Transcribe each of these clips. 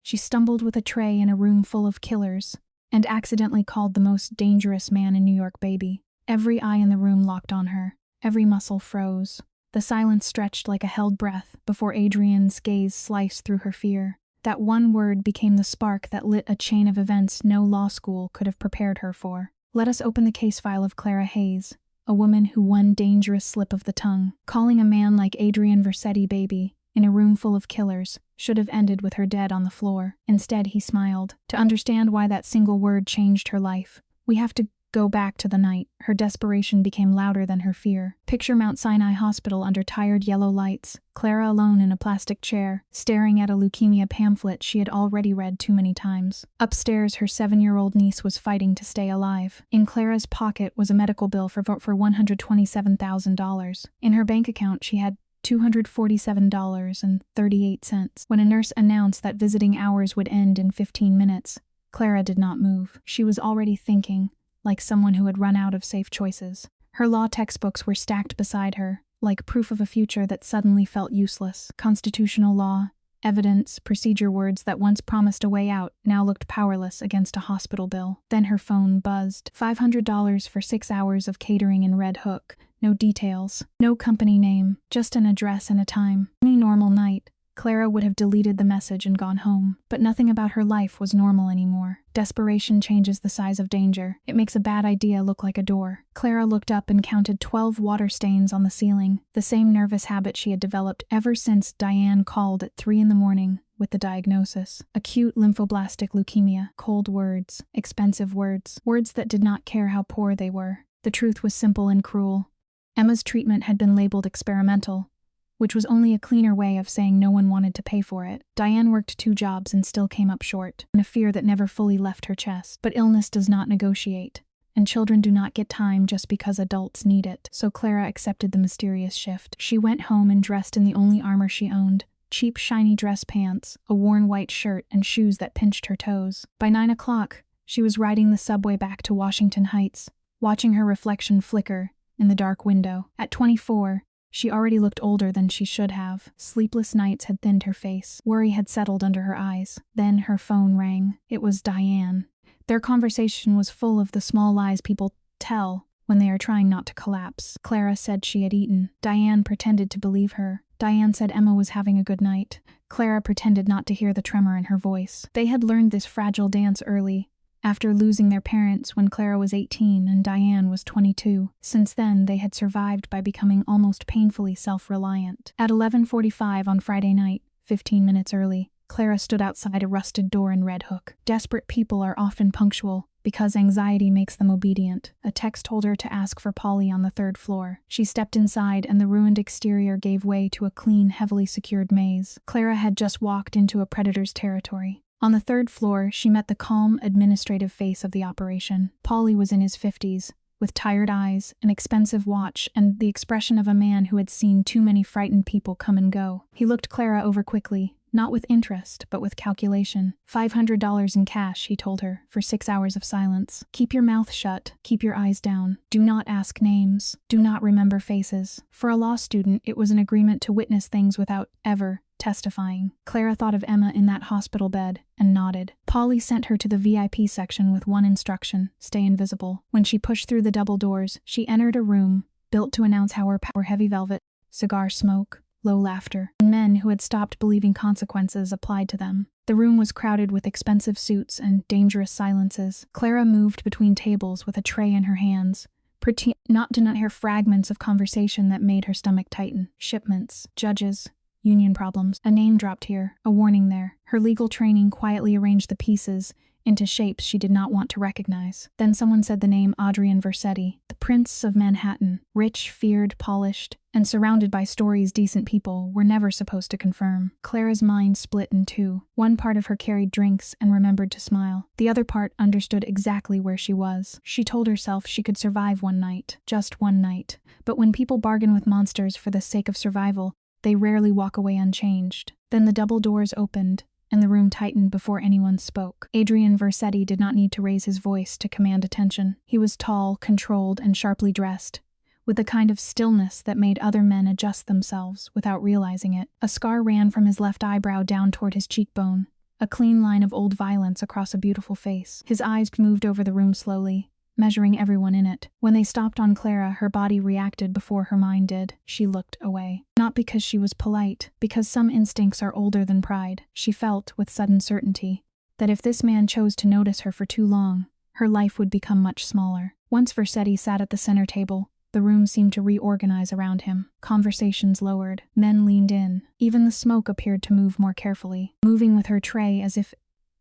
She stumbled with a tray in a room full of killers and accidentally called the most dangerous man in New York baby. Every eye in the room locked on her. Every muscle froze. The silence stretched like a held breath before Adrian's gaze sliced through her fear. That one word became the spark that lit a chain of events no law school could have prepared her for. Let us open the case file of Clara Hayes, a woman who one dangerous slip of the tongue, calling a man like Adrian Vercetti baby, in a room full of killers, should have ended with her dead on the floor. Instead, he smiled. To understand why that single word changed her life, we have to go back to the night. Her desperation became louder than her fear. Picture Mount Sinai Hospital under tired yellow lights, Clara alone in a plastic chair, staring at a leukemia pamphlet she had already read too many times. Upstairs, her 7-year-old niece was fighting to stay alive. In Clara's pocket was a medical bill for $127,000. In her bank account, she had $247.38. When a nurse announced that visiting hours would end in 15 minutes, Clara did not move. She was already thinking, like someone who had run out of safe choices. Her law textbooks were stacked beside her, like proof of a future that suddenly felt useless. Constitutional law, evidence, procedure words that once promised a way out now looked powerless against a hospital bill. Then her phone buzzed. $500 for 6 hours of catering in Red Hook. No details, no company name, just an address and a time. Any normal night, Clara would have deleted the message and gone home. But nothing about her life was normal anymore. Desperation changes the size of danger. It makes a bad idea look like a door. Clara looked up and counted 12 water stains on the ceiling, the same nervous habit she had developed ever since Diane called at 3 in the morning with the diagnosis. Acute lymphoblastic leukemia. Cold words. Expensive words. Words that did not care how poor they were. The truth was simple and cruel. Emma's treatment had been labeled experimental, which was only a cleaner way of saying no one wanted to pay for it. Diane worked 2 jobs and still came up short, in a fear that never fully left her chest. But illness does not negotiate, and children do not get time just because adults need it. So Clara accepted the mysterious shift. She went home and dressed in the only armor she owned, cheap shiny dress pants, a worn white shirt, and shoes that pinched her toes. By 9 o'clock, she was riding the subway back to Washington Heights, watching her reflection flicker in the dark window. At 24, she already looked older than she should have. Sleepless nights had thinned her face. Worry had settled under her eyes. Then her phone rang. It was Diane. Their conversation was full of the small lies people tell when they are trying not to collapse. Clara said she had eaten. Diane pretended to believe her. Diane said Emma was having a good night. Clara pretended not to hear the tremor in her voice. They had learned this fragile dance early, after losing their parents when Clara was 18 and Diane was 22. Since then, they had survived by becoming almost painfully self-reliant. At 11:45 on Friday night, 15 minutes early, Clara stood outside a rusted door in Red Hook. Desperate people are often punctual because anxiety makes them obedient. A text told her to ask for Polly on the 3rd floor. She stepped inside and the ruined exterior gave way to a clean, heavily secured maze. Clara had just walked into a predator's territory. On the 3rd floor, she met the calm, administrative face of the operation. Polly was in his 50s, with tired eyes, an expensive watch, and the expression of a man who had seen too many frightened people come and go. He looked Clara over quickly, not with interest, but with calculation. $500 in cash, he told her, for 6 hours of silence. Keep your mouth shut, keep your eyes down. Do not ask names, do not remember faces. For a law student, it was an agreement to witness things without ever testifying. Clara thought of Emma in that hospital bed and nodded. Polly sent her to the VIP section with one instruction: stay invisible. When she pushed through the double doors, she entered a room built to announce how her power: heavy velvet, cigar smoke, low laughter, and men who had stopped believing consequences applied to them. The room was crowded with expensive suits and dangerous silences. Clara moved between tables with a tray in her hands, not to hear fragments of conversation that made her stomach tighten. Shipments, judges, union problems. A name dropped here, a warning there. Her legal training quietly arranged the pieces into shapes she did not want to recognize. Then someone said the name Adrian Vercetti, the Prince of Manhattan. Rich, feared, polished, and surrounded by stories decent people were never supposed to confirm. Clara's mind split in two. One part of her carried drinks and remembered to smile. The other part understood exactly where she was. She told herself she could survive one night, just one night. But when people bargain with monsters for the sake of survival, they rarely walk away unchanged. Then the double doors opened, and the room tightened before anyone spoke. Adrian Vercetti did not need to raise his voice to command attention. He was tall, controlled, and sharply dressed, with the kind of stillness that made other men adjust themselves without realizing it. A scar ran from his left eyebrow down toward his cheekbone, a clean line of old violence across a beautiful face. His eyes moved over the room slowly, measuring everyone in it. When they stopped on Clara, her body reacted before her mind did. She looked away. Not because she was polite, because some instincts are older than pride. She felt, with sudden certainty, that if this man chose to notice her for too long, her life would become much smaller. Once Vercetti sat at the center table, the room seemed to reorganize around him. Conversations lowered. Men leaned in. Even the smoke appeared to move more carefully, moving with her tray as if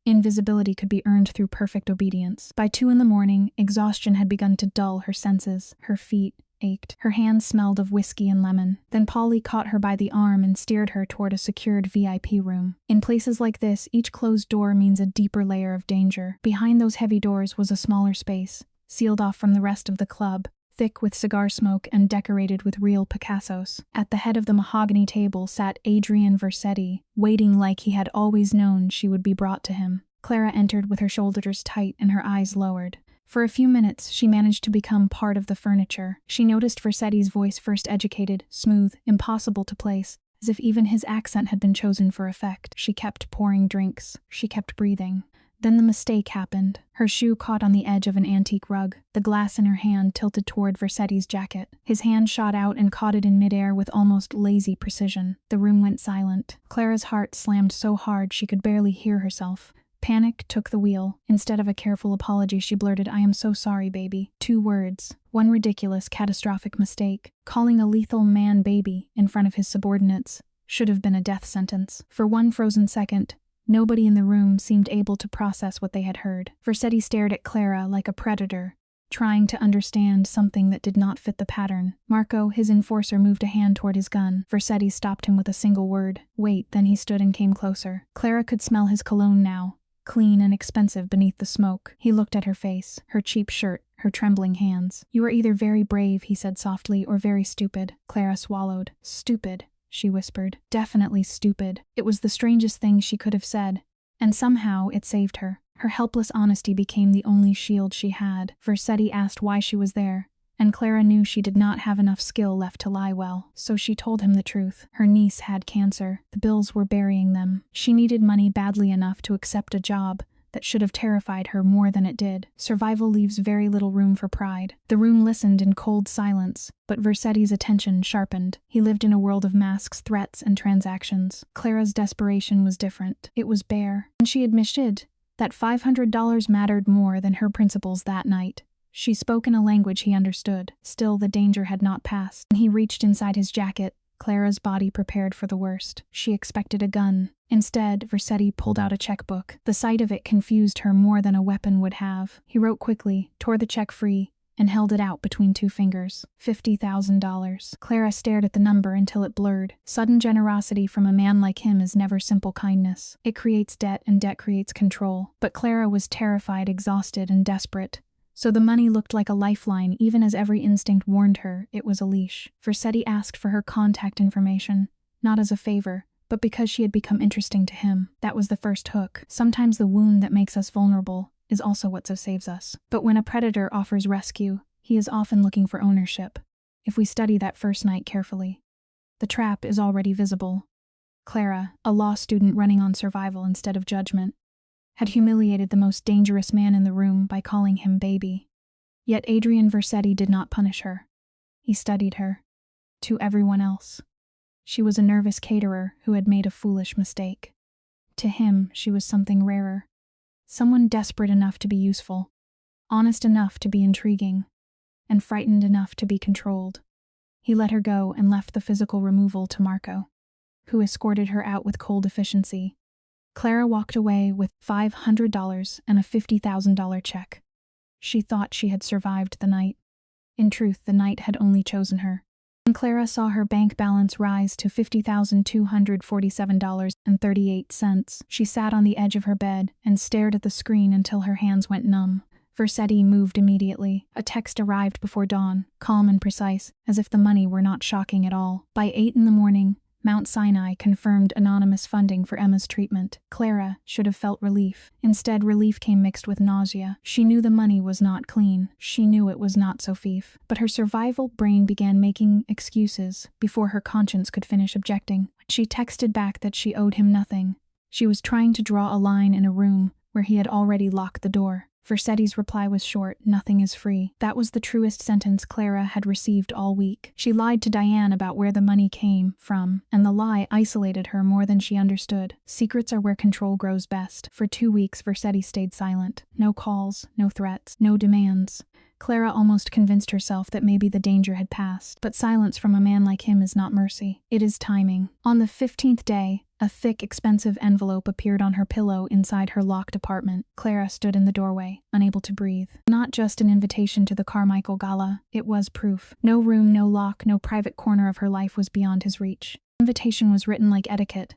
invisibility could be earned through perfect obedience. By 2 a.m, exhaustion had begun to dull her senses. Her feet ached. Her hands smelled of whiskey and lemon. Then Polly caught her by the arm and steered her toward a secured VIP room. In places like this, each closed door means a deeper layer of danger. Behind those heavy doors was a smaller space, sealed off from the rest of the club, thick with cigar smoke and decorated with real Picassos. At the head of the mahogany table sat Adrian Vercetti, waiting like he had always known she would be brought to him. Clara entered with her shoulders tight and her eyes lowered. For a few minutes, she managed to become part of the furniture. She noticed Vercetti's voice, first educated, smooth, impossible to place, as if even his accent had been chosen for effect. She kept pouring drinks. She kept breathing. Then the mistake happened. Her shoe caught on the edge of an antique rug, the glass in her hand tilted toward Vercetti's jacket. His hand shot out and caught it in midair with almost lazy precision. The room went silent. Clara's heart slammed so hard she could barely hear herself. Panic took the wheel. Instead of a careful apology, she blurted, "I am so sorry, baby." 2 words. One ridiculous, catastrophic mistake. Calling a lethal man baby in front of his subordinates should have been a death sentence. For one frozen second, nobody in the room seemed able to process what they had heard. Vercetti stared at Clara like a predator, trying to understand something that did not fit the pattern. Marco, his enforcer, moved a hand toward his gun. Vercetti stopped him with a single word. "Wait." Then he stood and came closer. Clara could smell his cologne now, clean and expensive beneath the smoke. He looked at her face, her cheap shirt, her trembling hands. "You are either very brave," he said softly, "or very stupid." Clara swallowed. "Stupid," she whispered. "Definitely stupid." It was the strangest thing she could have said, and somehow it saved her. Her helpless honesty became the only shield she had. Vercetti asked why she was there, and Clara knew she did not have enough skill left to lie well. So she told him the truth. Her niece had cancer. The bills were burying them. She needed money badly enough to accept a job that should have terrified her more than it did. Survival leaves very little room for pride. The room listened in cold silence, but Vercetti's attention sharpened. He lived in a world of masks, threats, and transactions. Clara's desperation was different. It was bare, and she admitted that $500 mattered more than her principles that night. She spoke in a language he understood. Still, the danger had not passed. When he reached inside his jacket, Clara's body prepared for the worst. She expected a gun. Instead, Vercetti pulled out a checkbook. The sight of it confused her more than a weapon would have. He wrote quickly, tore the check free, and held it out between 2 fingers. $50,000. Clara stared at the number until it blurred. Sudden generosity from a man like him is never simple kindness. It creates debt, and debt creates control. But Clara was terrified, exhausted, and desperate. So the money looked like a lifeline, even as every instinct warned her it was a leash. Vercetti asked for her contact information, not as a favor, but because she had become interesting to him. That was the first hook. Sometimes the wound that makes us vulnerable is also what saves us. But when a predator offers rescue, he is often looking for ownership. If we study that first night carefully, the trap is already visible. Clara, a law student running on survival instead of judgment, had humiliated the most dangerous man in the room by calling him baby. Yet Adrian Vercetti did not punish her. He studied her. To everyone else, she was a nervous caterer who had made a foolish mistake. To him, she was something rarer. Someone desperate enough to be useful, honest enough to be intriguing, and frightened enough to be controlled. He let her go and left the physical removal to Marco, who escorted her out with cold efficiency. Clara walked away with $500 and a $50,000 check. She thought she had survived the night. In truth, the night had only chosen her. When Clara saw her bank balance rise to $50,247.38, she sat on the edge of her bed and stared at the screen until her hands went numb. Vercetti moved immediately. A text arrived before dawn, calm and precise, as if the money were not shocking at all. By 8 a.m, Mount Sinai confirmed anonymous funding for Emma's treatment. Clara should have felt relief. Instead, relief came mixed with nausea. She knew the money was not clean. She knew it was not Sophie. But her survival brain began making excuses before her conscience could finish objecting. She texted back that she owed him nothing. She was trying to draw a line in a room where he had already locked the door. Versetti's reply was short, "Nothing is free." That was the truest sentence Clara had received all week. She lied to Diane about where the money came from, and the lie isolated her more than she understood. Secrets are where control grows best. For 2 weeks, Versetti stayed silent. No calls, no threats, no demands. Clara almost convinced herself that maybe the danger had passed, but silence from a man like him is not mercy. It is timing. On the 15th day, a thick, expensive envelope appeared on her pillow inside her locked apartment. Clara stood in the doorway, unable to breathe. Not just an invitation to the Carmichael Gala, it was proof. No room, no lock, no private corner of her life was beyond his reach. The invitation was written like etiquette,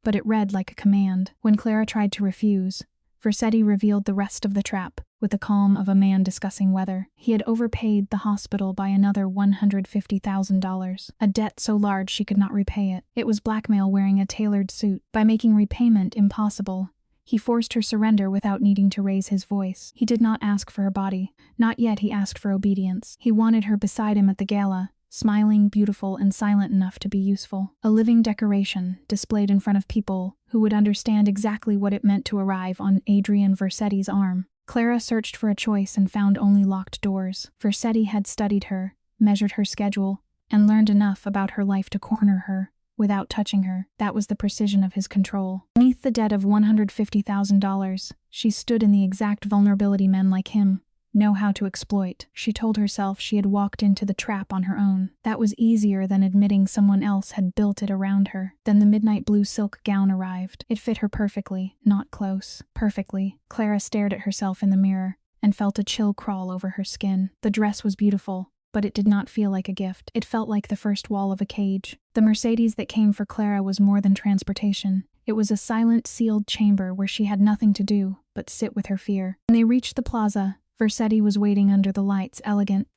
but it read like a command. When Clara tried to refuse, Versetti revealed the rest of the trap, with the calm of a man discussing weather. He had overpaid the hospital by another $150,000, a debt so large she could not repay it. It was blackmail wearing a tailored suit. By making repayment impossible, he forced her surrender without needing to raise his voice. He did not ask for her body. Not yet he asked for obedience. He wanted her beside him at the gala, smiling, beautiful, and silent enough to be useful. A living decoration, displayed in front of people who would understand exactly what it meant to arrive on Adrian Versetti's arm. Clara searched for a choice and found only locked doors. Versetti had studied her, measured her schedule, and learned enough about her life to corner her, without touching her. That was the precision of his control. Beneath the debt of $150,000, she stood in the exact vulnerability men like him know how to exploit. She told herself she had walked into the trap on her own. That was easier than admitting someone else had built it around her. Then the midnight blue silk gown arrived. It fit her perfectly, not close, perfectly. Clara stared at herself in the mirror and felt a chill crawl over her skin. The dress was beautiful, but it did not feel like a gift. It felt like the first wall of a cage. The Mercedes that came for Clara was more than transportation. It was a silent, sealed chamber where she had nothing to do but sit with her fear. When they reached the plaza, Versetti was waiting under the lights, elegant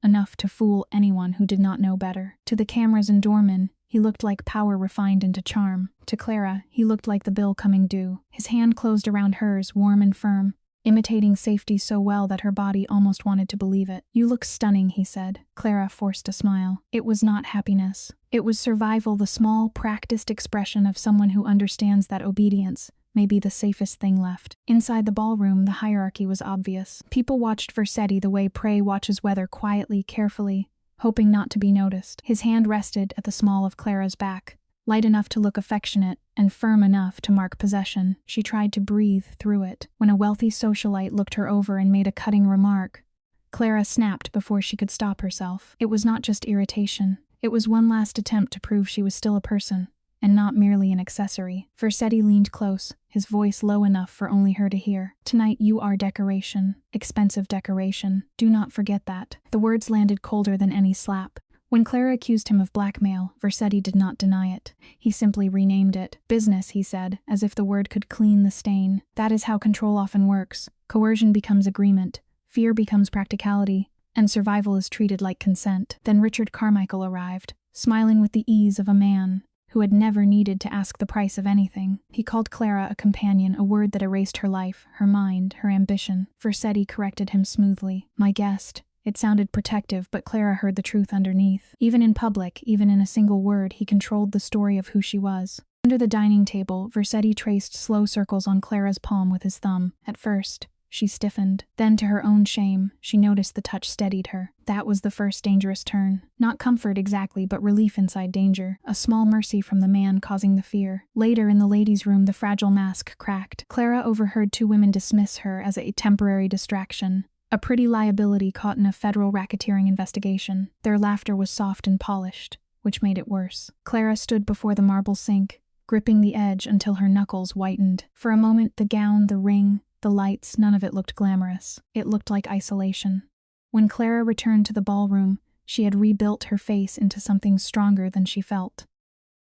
enough to fool anyone who did not know better. To the cameras and doormen, he looked like power refined into charm. To Clara, he looked like the bill coming due. His hand closed around hers, warm and firm, imitating safety so well that her body almost wanted to believe it. "You look stunning," he said. Clara forced a smile. It was not happiness. It was survival, the small, practiced expression of someone who understands that obedience may be the safest thing left. Inside the ballroom, the hierarchy was obvious. People watched Versetti the way prey watches weather, quietly, carefully, hoping not to be noticed. His hand rested at the small of Clara's back, light enough to look affectionate and firm enough to mark possession. She tried to breathe through it. When a wealthy socialite looked her over and made a cutting remark, Clara snapped before she could stop herself. It was not just irritation. It was one last attempt to prove she was still a person, and not merely an accessory. Versetti leaned close, his voice low enough for only her to hear. "Tonight you are decoration. Expensive decoration. Do not forget that." The words landed colder than any slap. When Clara accused him of blackmail, Versetti did not deny it. He simply renamed it. "Business," he said, as if the word could clean the stain. "That is how control often works. Coercion becomes agreement, fear becomes practicality, and survival is treated like consent." Then Richard Carmichael arrived, smiling with the ease of a man who had never needed to ask the price of anything. He called Clara a companion, a word that erased her life, her mind, her ambition. Versetti corrected him smoothly. "My guest." It sounded protective, but Clara heard the truth underneath. Even in public, even in a single word, he controlled the story of who she was. Under the dining table, Versetti traced slow circles on Clara's palm with his thumb. At first, she stiffened. Then, to her own shame, she noticed the touch steadied her. That was the first dangerous turn. Not comfort exactly, but relief inside danger. A small mercy from the man causing the fear. Later, in the ladies' room, the fragile mask cracked. Clara overheard 2 women dismiss her as a temporary distraction, a pretty liability caught in a federal racketeering investigation. Their laughter was soft and polished, which made it worse. Clara stood before the marble sink, gripping the edge until her knuckles whitened. For a moment, the gown, the ring, the lights, none of it looked glamorous. It looked like isolation. When Clara returned to the ballroom, she had rebuilt her face into something stronger than she felt.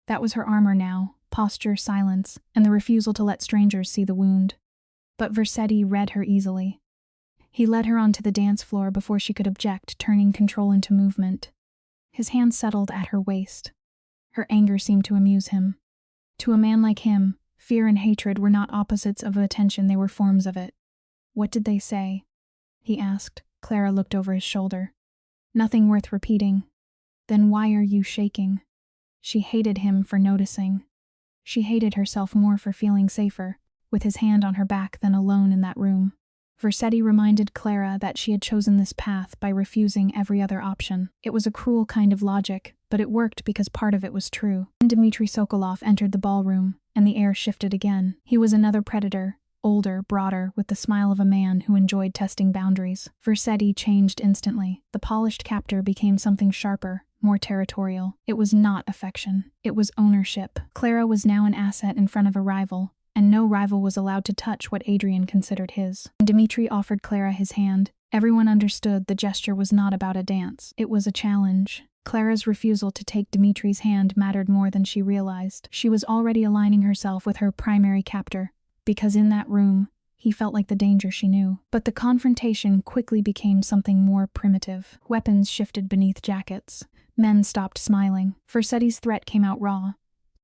That was her armor now: posture, silence, and the refusal to let strangers see the wound. But Versetti read her easily. He led her onto the dance floor before she could object, turning control into movement. His hand settled at her waist. Her anger seemed to amuse him. To a man like him, fear and hatred were not opposites of attention, they were forms of it. "What did they say?" he asked. Clara looked over his shoulder. "Nothing worth repeating." "Then why are you shaking?" She hated him for noticing. She hated herself more for feeling safer, with his hand on her back, than alone in that room. Vercetti reminded Clara that she had chosen this path by refusing every other option. It was a cruel kind of logic, but it worked because part of it was true. Dmitry Sokolov entered the ballroom, and the air shifted again. He was another predator, older, broader, with the smile of a man who enjoyed testing boundaries. Vercetti changed instantly. The polished captor became something sharper, more territorial. It was not affection. It was ownership. Clara was now an asset in front of a rival, and no rival was allowed to touch what Adrian considered his. Dmitry offered Clara his hand. Everyone understood the gesture was not about a dance. It was a challenge. Clara's refusal to take Dmitry's hand mattered more than she realized. She was already aligning herself with her primary captor, because in that room, he felt like the danger she knew. But the confrontation quickly became something more primitive. Weapons shifted beneath jackets. Men stopped smiling. Vercetti's threat came out raw,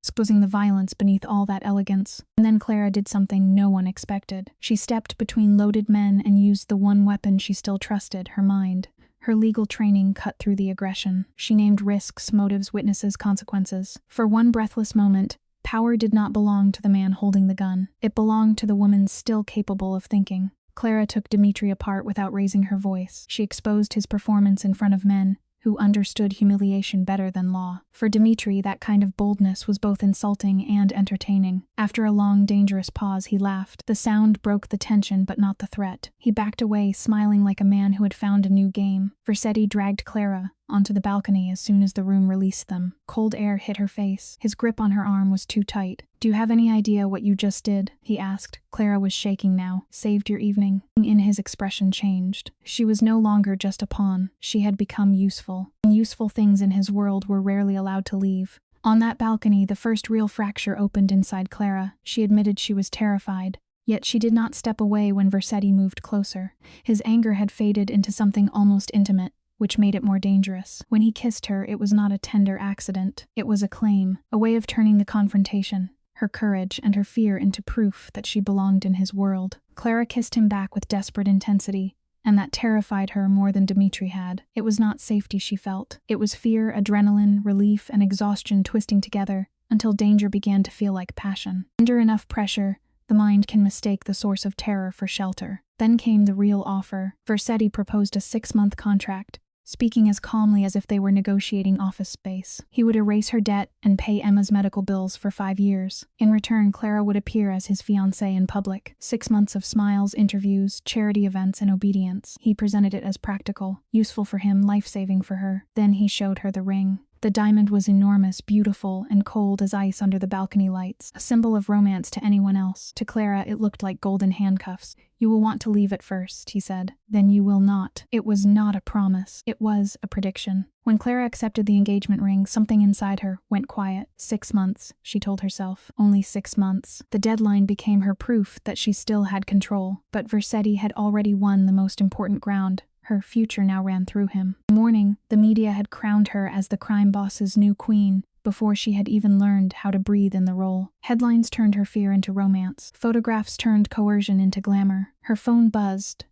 exposing the violence beneath all that elegance. And then Clara did something no one expected. She stepped between loaded men and used the one weapon she still trusted, her mind. Her legal training cut through the aggression. She named risks, motives, witnesses, consequences. For one breathless moment, power did not belong to the man holding the gun. It belonged to the woman still capable of thinking. Clara took Dmitry apart without raising her voice. She exposed his performance in front of men who understood humiliation better than law. For Dmitry, that kind of boldness was both insulting and entertaining. After a long, dangerous pause, he laughed. The sound broke the tension, but not the threat. He backed away, smiling like a man who had found a new game. Vercetti dragged Clara onto the balcony as soon as the room released them. Cold air hit her face. His grip on her arm was too tight. "Do you have any idea what you just did?" he asked. Clara was shaking now. "Saved your evening?" In his expression changed. She was no longer just a pawn. She had become useful. And useful things in his world were rarely allowed to leave. On that balcony, the first real fracture opened inside Clara. She admitted she was terrified. Yet she did not step away when Vercetti moved closer. His anger had faded into something almost intimate, which made it more dangerous. When he kissed her, it was not a tender accident. It was a claim, a way of turning the confrontation, her courage and her fear, into proof that she belonged in his world. Clara kissed him back with desperate intensity, and that terrified her more than Dmitry had. It was not safety she felt. It was fear, adrenaline, relief, and exhaustion twisting together until danger began to feel like passion. Under enough pressure, the mind can mistake the source of terror for shelter. Then came the real offer. Vercetti proposed a 6-month contract, speaking as calmly as if they were negotiating office space. He would erase her debt and pay Emma's medical bills for 5 years. In return, Clara would appear as his fiancée in public. 6 months of smiles, interviews, charity events, and obedience. He presented it as practical, useful for him, life-saving for her. Then he showed her the ring. The diamond was enormous, beautiful, and cold as ice under the balcony lights, a symbol of romance to anyone else. To Clara, it looked like golden handcuffs. "You will want to leave at first," he said. "Then you will not." It was not a promise. It was a prediction. When Clara accepted the engagement ring, something inside her went quiet. 6 months, she told herself. Only 6 months. The deadline became her proof that she still had control. But Vercetti had already won the most important ground. Her future now ran through him. In the morning, the media had crowned her as the crime boss's new queen, before she had even learned how to breathe in the role. Headlines turned her fear into romance. Photographs turned coercion into glamour. Her phone buzzed.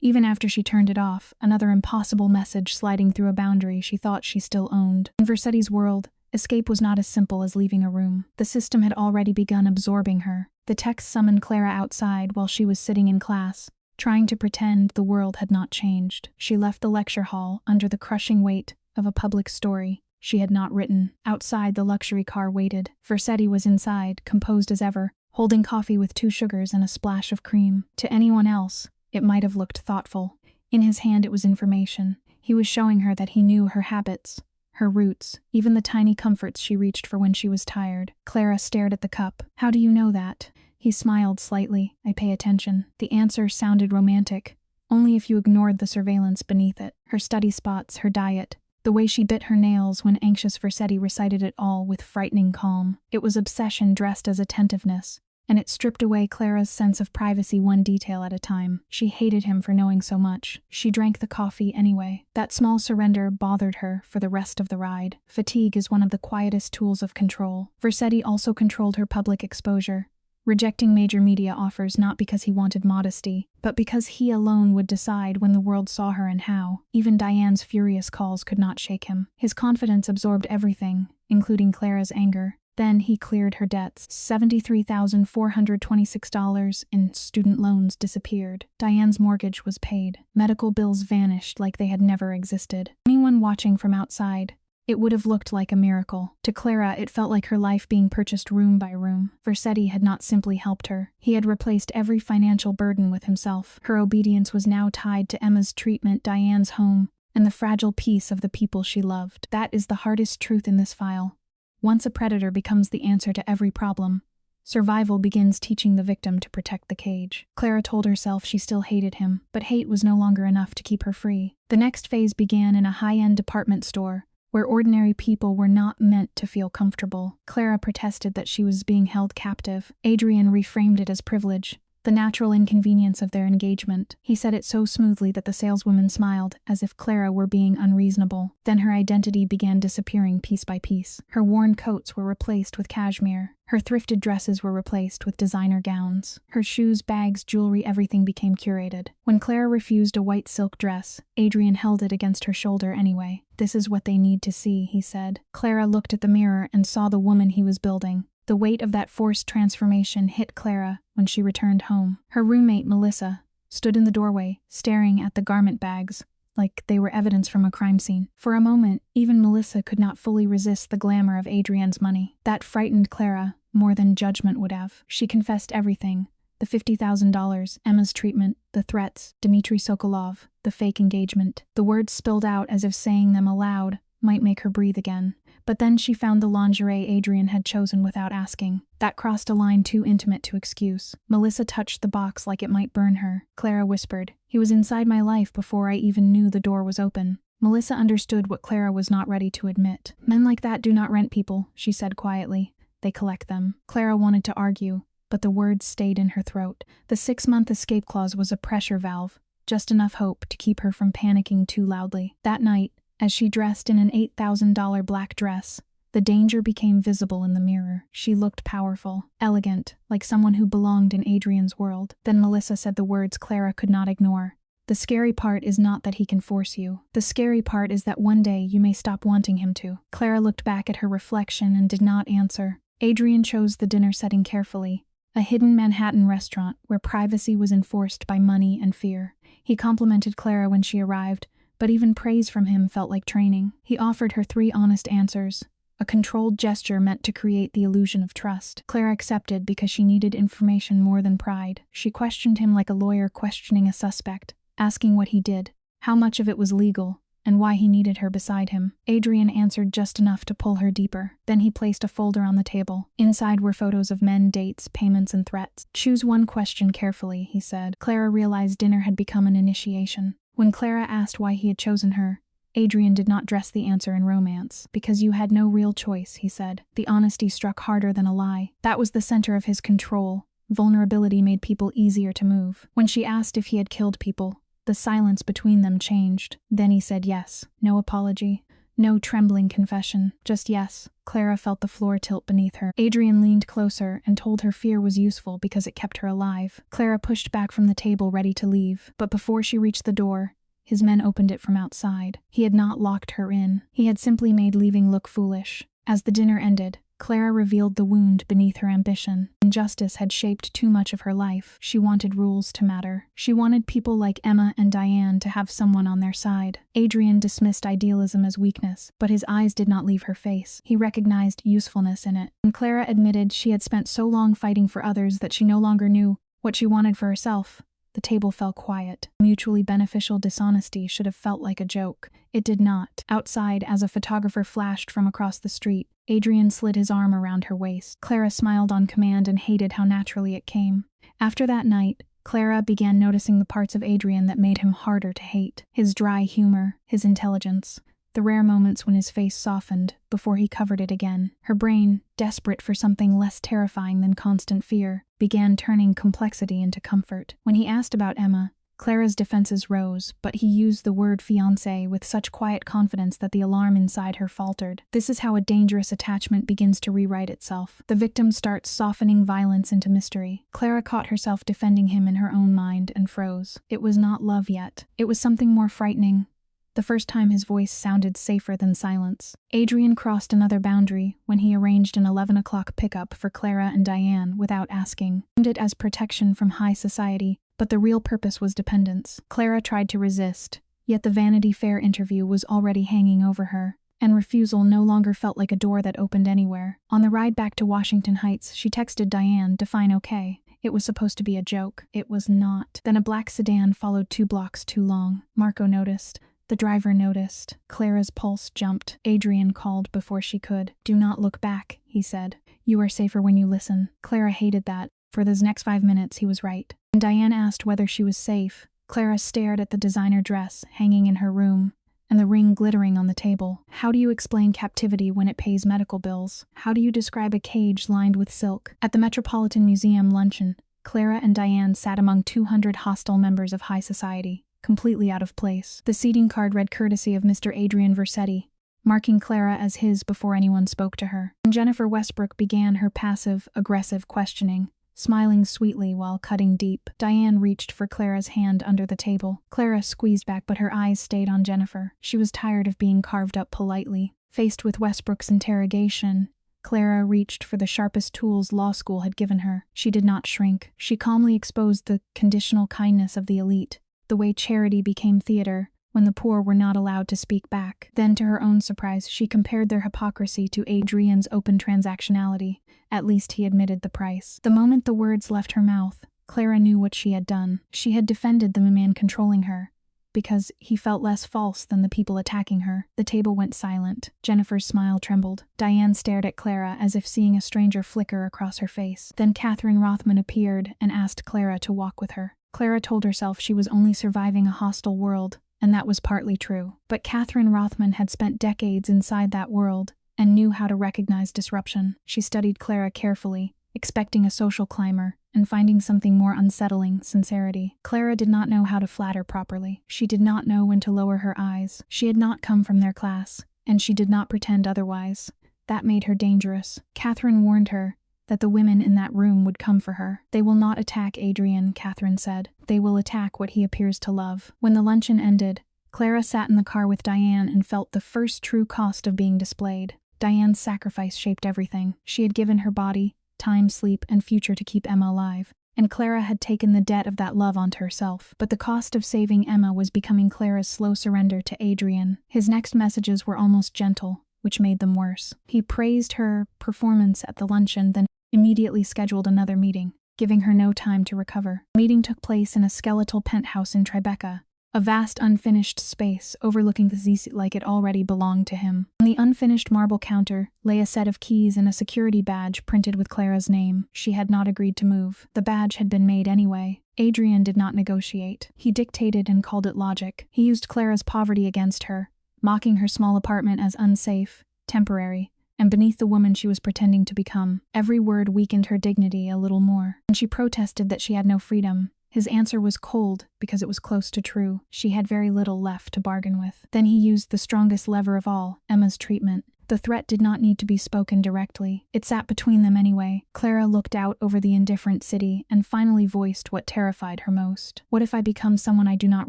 Even after she turned it off, another impossible message sliding through a boundary she thought she still owned. In Vercetti's world, escape was not as simple as leaving a room. The system had already begun absorbing her. The text summoned Clara outside while she was sitting in class, trying to pretend the world had not changed. She left the lecture hall under the crushing weight of a public story she had not written. Outside, the luxury car waited. Vercetti was inside, composed as ever, holding coffee with 2 sugars and a splash of cream. To anyone else, it might have looked thoughtful. In his hand, it was information. He was showing her that he knew her habits, her roots, even the tiny comforts she reached for when she was tired. Clara stared at the cup. "How do you know that?" He smiled slightly. "I pay attention." The answer sounded romantic, only if you ignored the surveillance beneath it. Her study spots, her diet, the way she bit her nails when anxious. Vercetti recited it all with frightening calm. It was obsession dressed as attentiveness, and it stripped away Clara's sense of privacy one detail at a time. She hated him for knowing so much. She drank the coffee anyway. That small surrender bothered her for the rest of the ride. Fatigue is one of the quietest tools of control. Vercetti also controlled her public exposure, rejecting major media offers not because he wanted modesty, but because he alone would decide when the world saw her and how. Even Diane's furious calls could not shake him. His confidence absorbed everything, including Clara's anger. Then he cleared her debts. $73,426 in student loans disappeared. Diane's mortgage was paid. Medical bills vanished like they had never existed. Anyone watching from outside, it would have looked like a miracle. To Clara, it felt like her life being purchased room by room. Vercetti had not simply helped her. He had replaced every financial burden with himself. Her obedience was now tied to Emma's treatment, Diane's home, and the fragile peace of the people she loved. That is the hardest truth in this file. Once a predator becomes the answer to every problem, survival begins teaching the victim to protect the cage. Clara told herself she still hated him, but hate was no longer enough to keep her free. The next phase began in a high-end department store, where ordinary people were not meant to feel comfortable. Clara protested that she was being held captive. Adrian reframed it as privilege, the natural inconvenience of their engagement. He said it so smoothly that the saleswoman smiled, as if Clara were being unreasonable. Then her identity began disappearing piece by piece. Her worn coats were replaced with cashmere. Her thrifted dresses were replaced with designer gowns. Her shoes, bags, jewelry, everything became curated. When Clara refused a white silk dress, Adrian held it against her shoulder anyway. "This is what they need to see," he said. Clara looked at the mirror and saw the woman he was building. The weight of that forced transformation hit Clara when she returned home. Her roommate, Melissa, stood in the doorway, staring at the garment bags, like they were evidence from a crime scene. For a moment, even Melissa could not fully resist the glamour of Adrian's money. That frightened Clara more than judgment would have. She confessed everything: the $50,000, Emma's treatment, the threats, Dmitry Sokolov, the fake engagement. The words spilled out as if saying them aloud might make her breathe again. But then she found the lingerie Adrian had chosen without asking. That crossed a line too intimate to excuse. Melissa touched the box like it might burn her. Clara whispered, "He was inside my life before I even knew the door was open." Melissa understood what Clara was not ready to admit. "Men like that do not rent people," she said quietly. "They collect them." Clara wanted to argue, but the words stayed in her throat. The 6-month escape clause was a pressure valve, just enough hope to keep her from panicking too loudly. That night, as she dressed in an $8,000 black dress, the danger became visible in the mirror. She looked powerful, elegant, like someone who belonged in Adrian's world. Then Melissa said the words Clara could not ignore. "The scary part is not that he can force you. The scary part is that one day you may stop wanting him to." Clara looked back at her reflection and did not answer. Adrian chose the dinner setting carefully, a hidden Manhattan restaurant where privacy was enforced by money and fear. He complimented Clara when she arrived, but even praise from him felt like training. He offered her 3 honest answers, a controlled gesture meant to create the illusion of trust. Clara accepted because she needed information more than pride. She questioned him like a lawyer questioning a suspect, asking what he did, how much of it was legal, and why he needed her beside him. Adrian answered just enough to pull her deeper. Then he placed a folder on the table. Inside were photos of men, dates, payments, and threats. "Choose one question carefully," he said. Clara realized dinner had become an initiation. When Clara asked why he had chosen her, Adrian did not dress the answer in romance. "Because you had no real choice," he said. The honesty struck harder than a lie. That was the center of his control. Vulnerability made people easier to move. When she asked if he had killed people, the silence between them changed. Then he said yes. No apology, no trembling confession, just yes. Clara felt the floor tilt beneath her. Adrian leaned closer and told her fear was useful because it kept her alive. Clara pushed back from the table, ready to leave. But before she reached the door, his men opened it from outside. He had not locked her in. He had simply made leaving look foolish. As the dinner ended, Clara revealed the wound beneath her ambition. Injustice had shaped too much of her life. She wanted rules to matter. She wanted people like Emma and Diane to have someone on their side. Adrian dismissed idealism as weakness, but his eyes did not leave her face. He recognized usefulness in it. And Clara admitted she had spent so long fighting for others that she no longer knew what she wanted for herself. The table fell quiet. Mutually beneficial dishonesty should have felt like a joke. It did not. Outside, as a photographer flashed from across the street, Adrian slid his arm around her waist. Clara smiled on command and hated how naturally it came. After that night, Clara began noticing the parts of Adrian that made him harder to hate. His dry humor, his intelligence, the rare moments when his face softened before he covered it again. Her brain, desperate for something less terrifying than constant fear, began turning complexity into comfort. When he asked about Emma, Clara's defenses rose, but he used the word fiancé with such quiet confidence that the alarm inside her faltered. This is how a dangerous attachment begins to rewrite itself. The victim starts softening violence into mystery. Clara caught herself defending him in her own mind and froze. It was not love yet. It was something more frightening. The first time his voice sounded safer than silence. Adrian crossed another boundary when he arranged an 11 o'clock pickup for Clara and Diane without asking. He named it as protection from high society, but the real purpose was dependence. Clara tried to resist, yet the Vanity Fair interview was already hanging over her, and refusal no longer felt like a door that opened anywhere. On the ride back to Washington Heights, she texted Diane, "Define okay. It was supposed to be a joke." It was not. Then a black sedan followed 2 blocks too long. Marco noticed. The driver noticed. Clara's pulse jumped. Adrian called before she could. "Do not look back," he said. "You are safer when you listen." Clara hated that. For those next 5 minutes, he was right. When Diane asked whether she was safe, Clara stared at the designer dress hanging in her room and the ring glittering on the table. How do you explain captivity when it pays medical bills? How do you describe a cage lined with silk? At the Metropolitan Museum luncheon, Clara and Diane sat among 200 hostile members of high society, completely out of place. The seating card read courtesy of Mr. Adrian Versetti, marking Clara as his before anyone spoke to her. And Jennifer Westbrook began her passive, aggressive questioning, smiling sweetly while cutting deep. Diane reached for Clara's hand under the table. Clara squeezed back, but her eyes stayed on Jennifer. She was tired of being carved up politely. Faced with Westbrook's interrogation, Clara reached for the sharpest tools law school had given her. She did not shrink. She calmly exposed the conditional kindness of the elite, the way charity became theater when the poor were not allowed to speak back. Then, to her own surprise, she compared their hypocrisy to Adrian's open transactionality. At least he admitted the price. The moment the words left her mouth, Clara knew what she had done. She had defended the man controlling her, because he felt less false than the people attacking her. The table went silent. Jennifer's smile trembled. Diane stared at Clara as if seeing a stranger flicker across her face. Then Catherine Rothman appeared and asked Clara to walk with her. Clara told herself she was only surviving a hostile world, and that was partly true. But Catherine Rothman had spent decades inside that world and knew how to recognize disruption. She studied Clara carefully, expecting a social climber, and finding something more unsettling: sincerity. Clara did not know how to flatter properly. She did not know when to lower her eyes. She had not come from their class, and she did not pretend otherwise. That made her dangerous. Catherine warned her that the women in that room would come for her. "They will not attack Adrian," Catherine said. "They will attack what he appears to love." When the luncheon ended, Clara sat in the car with Diane and felt the first true cost of being displayed. Diane's sacrifice shaped everything. She had given her body, time, sleep, and future to keep Emma alive, and Clara had taken the debt of that love onto herself. But the cost of saving Emma was becoming Clara's slow surrender to Adrian. His next messages were almost gentle, which made them worse. He praised her performance at the luncheon, then immediately scheduled another meeting, giving her no time to recover. The meeting took place in a skeletal penthouse in Tribeca, a vast unfinished space overlooking the sea like it already belonged to him. On the unfinished marble counter lay a set of keys and a security badge printed with Clara's name. She had not agreed to move. The badge had been made anyway. Adrian did not negotiate. He dictated and called it logic. He used Clara's poverty against her, mocking her small apartment as unsafe, temporary, and beneath the woman she was pretending to become. Every word weakened her dignity a little more, and she protested that she had no freedom. His answer was cold because it was close to true. She had very little left to bargain with. Then he used the strongest lever of all, Emma's treatment. The threat did not need to be spoken directly. It sat between them anyway. Clara looked out over the indifferent city and finally voiced what terrified her most. "What if I become someone I do not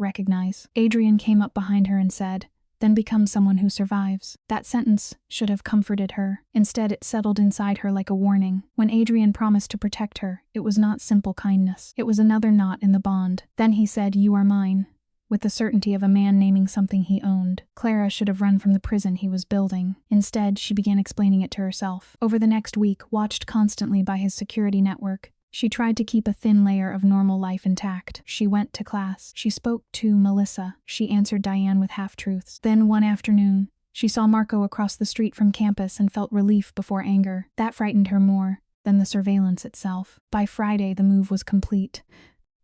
recognize?" Adrian came up behind her and said, "Then become someone who survives." That sentence should have comforted her. Instead, it settled inside her like a warning. When Adrian promised to protect her, it was not simple kindness. It was another knot in the bond. Then he said, "You are mine," with the certainty of a man naming something he owned. Clara should have run from the prison he was building. Instead, she began explaining it to herself. Over the next week, watched constantly by his security network, she tried to keep a thin layer of normal life intact. She went to class. She spoke to Melissa. She answered Diane with half-truths. Then one afternoon, she saw Marco across the street from campus and felt relief before anger. That frightened her more than the surveillance itself. By Friday, the move was complete.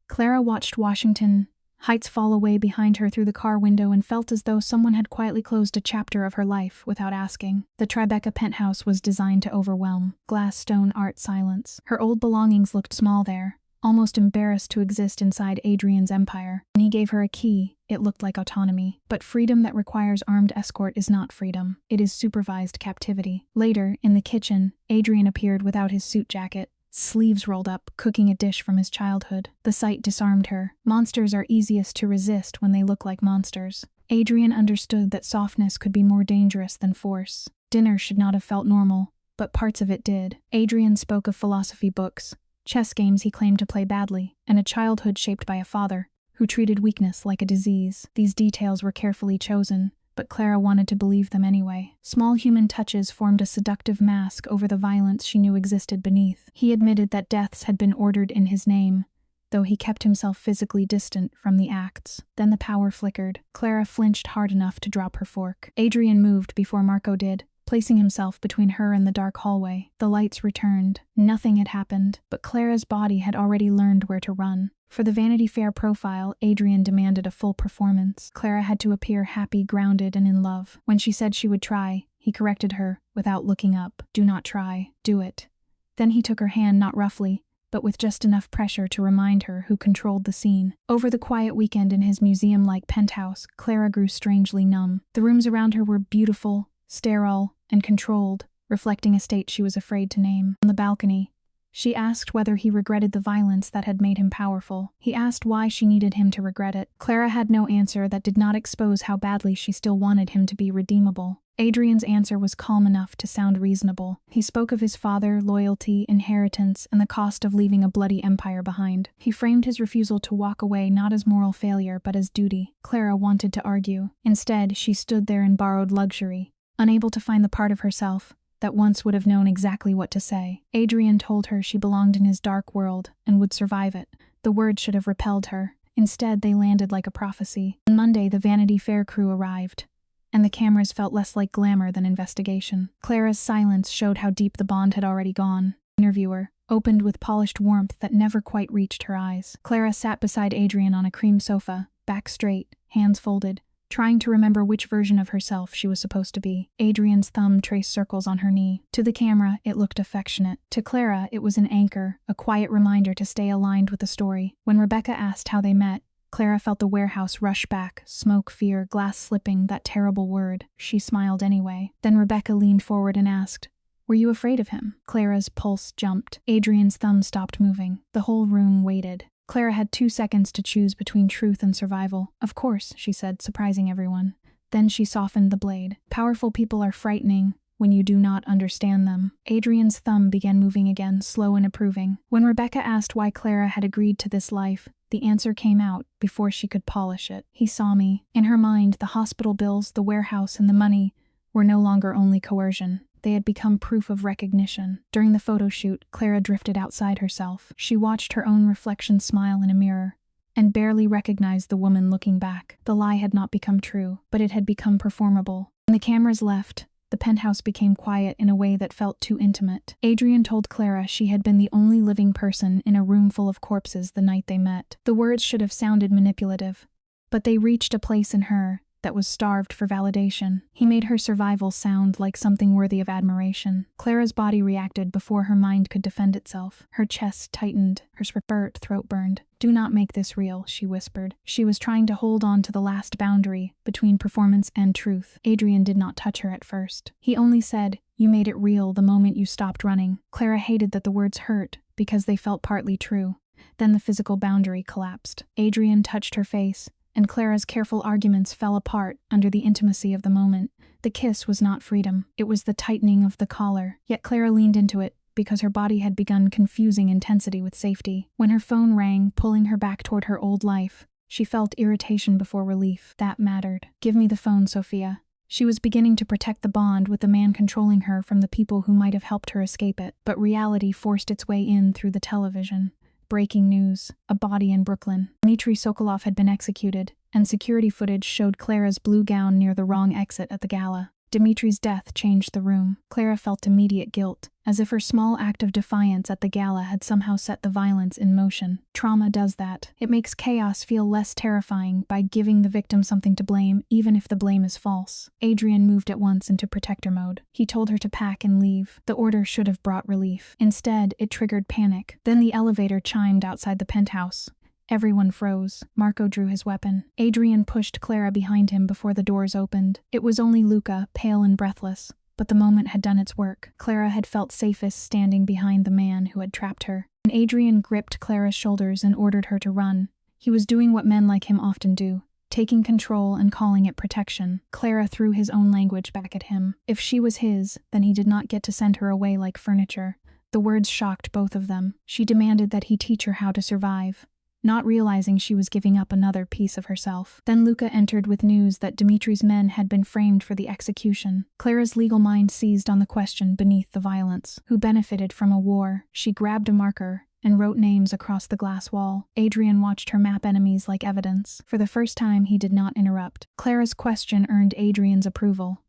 Clara watched Washington Heights fall away behind her through the car window and felt as though someone had quietly closed a chapter of her life without asking. The Tribeca penthouse was designed to overwhelm. Glass, stone, art, silence. Her old belongings looked small there, almost embarrassed to exist inside Adrian's empire. When he gave her a key, it looked like autonomy. But freedom that requires armed escort is not freedom. It is supervised captivity. Later, in the kitchen, Adrian appeared without his suit jacket, sleeves rolled up, cooking a dish from his childhood. The sight disarmed her. Monsters are easiest to resist when they look like monsters. Adrian understood that softness could be more dangerous than force. Dinner should not have felt normal, but parts of it did. Adrian spoke of philosophy books, chess games he claimed to play badly, and a childhood shaped by a father who treated weakness like a disease. These details were carefully chosen, but Clara wanted to believe them anyway. Small human touches formed a seductive mask over the violence she knew existed beneath. He admitted that deaths had been ordered in his name, though he kept himself physically distant from the acts. Then the power flickered. Clara flinched hard enough to drop her fork. Adrian moved before Marco did, placing himself between her and the dark hallway. The lights returned. Nothing had happened, but Clara's body had already learned where to run. For the Vanity Fair profile, Adrian demanded a full performance. Clara had to appear happy, grounded, and in love. When she said she would try, he corrected her, without looking up. Do not try. Do it. Then he took her hand not roughly, but with just enough pressure to remind her who controlled the scene. Over the quiet weekend in his museum-like penthouse, Clara grew strangely numb. The rooms around her were beautiful, sterile, and controlled, reflecting a state she was afraid to name. On the balcony, she asked whether he regretted the violence that had made him powerful. He asked why she needed him to regret it. Clara had no answer that did not expose how badly she still wanted him to be redeemable. Adrian's answer was calm enough to sound reasonable. He spoke of his father, loyalty, inheritance, and the cost of leaving a bloody empire behind. He framed his refusal to walk away not as moral failure but as duty. Clara wanted to argue. Instead, she stood there in borrowed luxury, unable to find the part of herself that once would have known exactly what to say. Adrian told her she belonged in his dark world and would survive it. The words should have repelled her. Instead, they landed like a prophecy. On Monday, the Vanity Fair crew arrived, and the cameras felt less like glamour than investigation. Clara's silence showed how deep the bond had already gone. The interviewer opened with polished warmth that never quite reached her eyes. Clara sat beside Adrian on a cream sofa, back straight, hands folded, trying to remember which version of herself she was supposed to be. Adrian's thumb traced circles on her knee. To the camera, it looked affectionate. To Clara, it was an anchor, a quiet reminder to stay aligned with the story. When Rebecca asked how they met, Clara felt the warehouse rush back, smoke, fear, glass slipping, that terrible word. She smiled anyway. Then Rebecca leaned forward and asked, "Were you afraid of him?" Clara's pulse jumped. Adrian's thumb stopped moving. The whole room waited. Clara had 2 seconds to choose between truth and survival. "Of course," she said, surprising everyone. Then she softened the blade. "Powerful people are frightening when you do not understand them." Adrian's thumb began moving again, slow and approving. When Rebecca asked why Clara had agreed to this life, the answer came out before she could polish it. "He saw me." In her mind, the hospital bills, the warehouse, and the money were no longer only coercion. They had become proof of recognition. During the photo shoot, Clara drifted outside herself. She watched her own reflection smile in a mirror, and barely recognized the woman looking back. The lie had not become true, but it had become performable. When the cameras left, the penthouse became quiet in a way that felt too intimate. Adrian told Clara she had been the only living person in a room full of corpses the night they met. The words should have sounded manipulative, but they reached a place in her that was starved for validation. He made her survival sound like something worthy of admiration. Clara's body reacted before her mind could defend itself. Her chest tightened, her throat burned. "Do not make this real," she whispered. She was trying to hold on to the last boundary between performance and truth. Adrian did not touch her at first. He only said, "You made it real the moment you stopped running." Clara hated that the words hurt because they felt partly true. Then the physical boundary collapsed. Adrian touched her face, and Clara's careful arguments fell apart under the intimacy of the moment. The kiss was not freedom. It was the tightening of the collar. Yet Clara leaned into it because her body had begun confusing intensity with safety. When her phone rang, pulling her back toward her old life, she felt irritation before relief. That mattered. "Give me the phone, Sophia." She was beginning to protect the bond with the man controlling her from the people who might have helped her escape it. But reality forced its way in through the television. Breaking news. A body in Brooklyn. Dmitry Sokolov had been executed, and security footage showed Clara's blue gown near the wrong exit at the gala. Dmitry's death changed the room. Clara felt immediate guilt, as if her small act of defiance at the gala had somehow set the violence in motion. Trauma does that. It makes chaos feel less terrifying by giving the victim something to blame, even if the blame is false. Adrian moved at once into protector mode. He told her to pack and leave. The order should have brought relief. Instead, it triggered panic. Then the elevator chimed outside the penthouse. Everyone froze. Marco drew his weapon. Adrian pushed Clara behind him before the doors opened. It was only Luca, pale and breathless, but the moment had done its work. Clara had felt safest standing behind the man who had trapped her. When Adrian gripped Clara's shoulders and ordered her to run, he was doing what men like him often do, taking control and calling it protection. Clara threw his own language back at him. If she was his, then he did not get to send her away like furniture. The words shocked both of them. She demanded that he teach her how to survive, not realizing she was giving up another piece of herself. Then Luca entered with news that Dimitri's men had been framed for the execution. Clara's legal mind seized on the question beneath the violence. Who benefited from a war? She grabbed a marker and wrote names across the glass wall. Adrian watched her map enemies like evidence. For the first time, he did not interrupt. Clara's question earned Adrian's approval,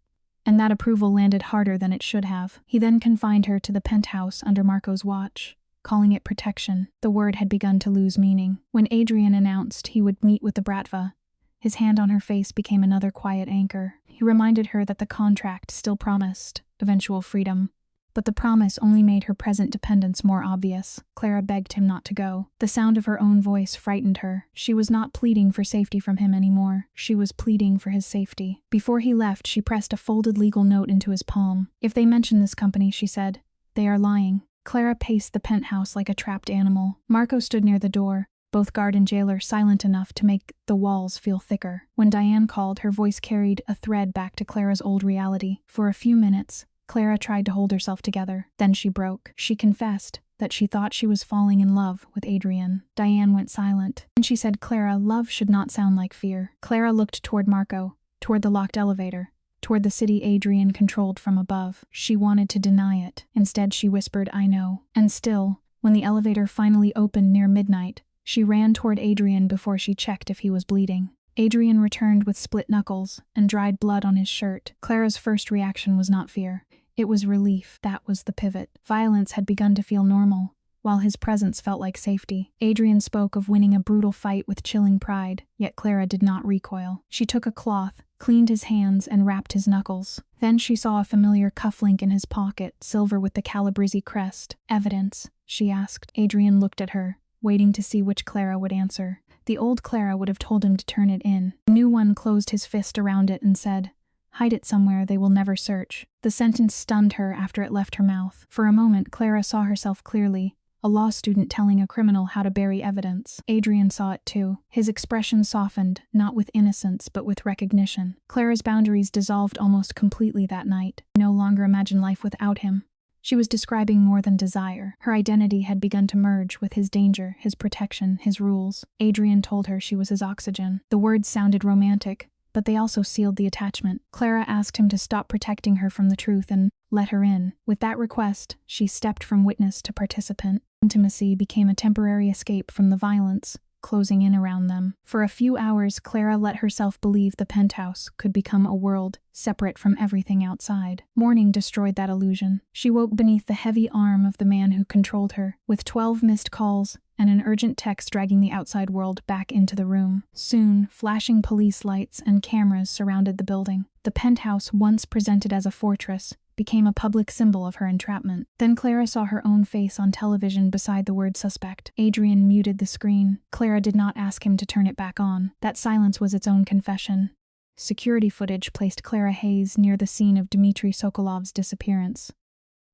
and that approval landed harder than it should have. He then confined her to the penthouse under Marco's watch, calling it protection. The word had begun to lose meaning. When Adrian announced he would meet with the Bratva, his hand on her face became another quiet anchor. He reminded her that the contract still promised eventual freedom, but the promise only made her present dependence more obvious. Clara begged him not to go. The sound of her own voice frightened her. She was not pleading for safety from him anymore. She was pleading for his safety. Before he left, she pressed a folded legal note into his palm. "If they mention this company," she said, "they are lying." Clara paced the penthouse like a trapped animal. Marco stood near the door, both guard and jailer silent enough to make the walls feel thicker. When Diane called, her voice carried a thread back to Clara's old reality. For a few minutes, Clara tried to hold herself together. Then she broke. She confessed that she thought she was falling in love with Adrian. Diane went silent. And she said, "Clara, love should not sound like fear." Clara looked toward Marco, toward the locked elevator, toward the city Adrian controlled from above. She wanted to deny it. Instead, she whispered, "I know." And still, when the elevator finally opened near midnight, she ran toward Adrian before she checked if he was bleeding. Adrian returned with split knuckles and dried blood on his shirt. Clara's first reaction was not fear. It was relief. That was the pivot. Violence had begun to feel normal, while his presence felt like safety. Adrian spoke of winning a brutal fight with chilling pride, yet Clara did not recoil. She took a cloth, cleaned his hands, and wrapped his knuckles. Then she saw a familiar cufflink in his pocket, silver with the Calabrese crest. "Evidence?" she asked. Adrian looked at her, waiting to see which Clara would answer. The old Clara would have told him to turn it in. The new one closed his fist around it and said, "Hide it somewhere they will never search." The sentence stunned her after it left her mouth. For a moment, Clara saw herself clearly, a law student telling a criminal how to bury evidence. Adrian saw it too. His expression softened, not with innocence, but with recognition. Clara's boundaries dissolved almost completely that night. No longer imagine life without him. She was describing more than desire. Her identity had begun to merge with his danger, his protection, his rules. Adrian told her she was his oxygen. The words sounded romantic, but they also sealed the attachment. Clara asked him to stop protecting her from the truth and let her in. With that request, she stepped from witness to participant. Intimacy became a temporary escape from the violence closing in around them. For a few hours, Clara let herself believe the penthouse could become a world separate from everything outside. Morning destroyed that illusion. She woke beneath the heavy arm of the man who controlled her, with 12 missed calls and an urgent text dragging the outside world back into the room. Soon, flashing police lights and cameras surrounded the building. The penthouse, once presented as a fortress, became a public symbol of her entrapment. Then Clara saw her own face on television beside the word suspect. Adrian muted the screen. Clara did not ask him to turn it back on. That silence was its own confession. Security footage placed Clara Hayes near the scene of Dmitry Sokolov's disappearance.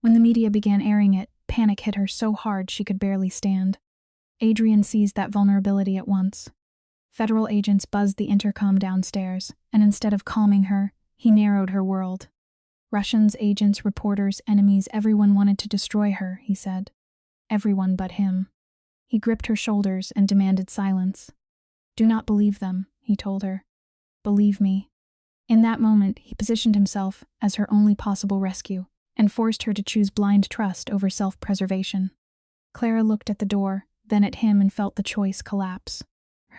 When the media began airing it, panic hit her so hard she could barely stand. Adrian seized that vulnerability at once. Federal agents buzzed the intercom downstairs, and instead of calming her, he narrowed her world. Russians, agents, reporters, enemies, everyone wanted to destroy her, he said. Everyone but him. He gripped her shoulders and demanded silence. "Do not believe them," he told her. "Believe me." In that moment, he positioned himself as her only possible rescue, and forced her to choose blind trust over self-preservation. Clara looked at the door, then at him, and felt the choice collapse.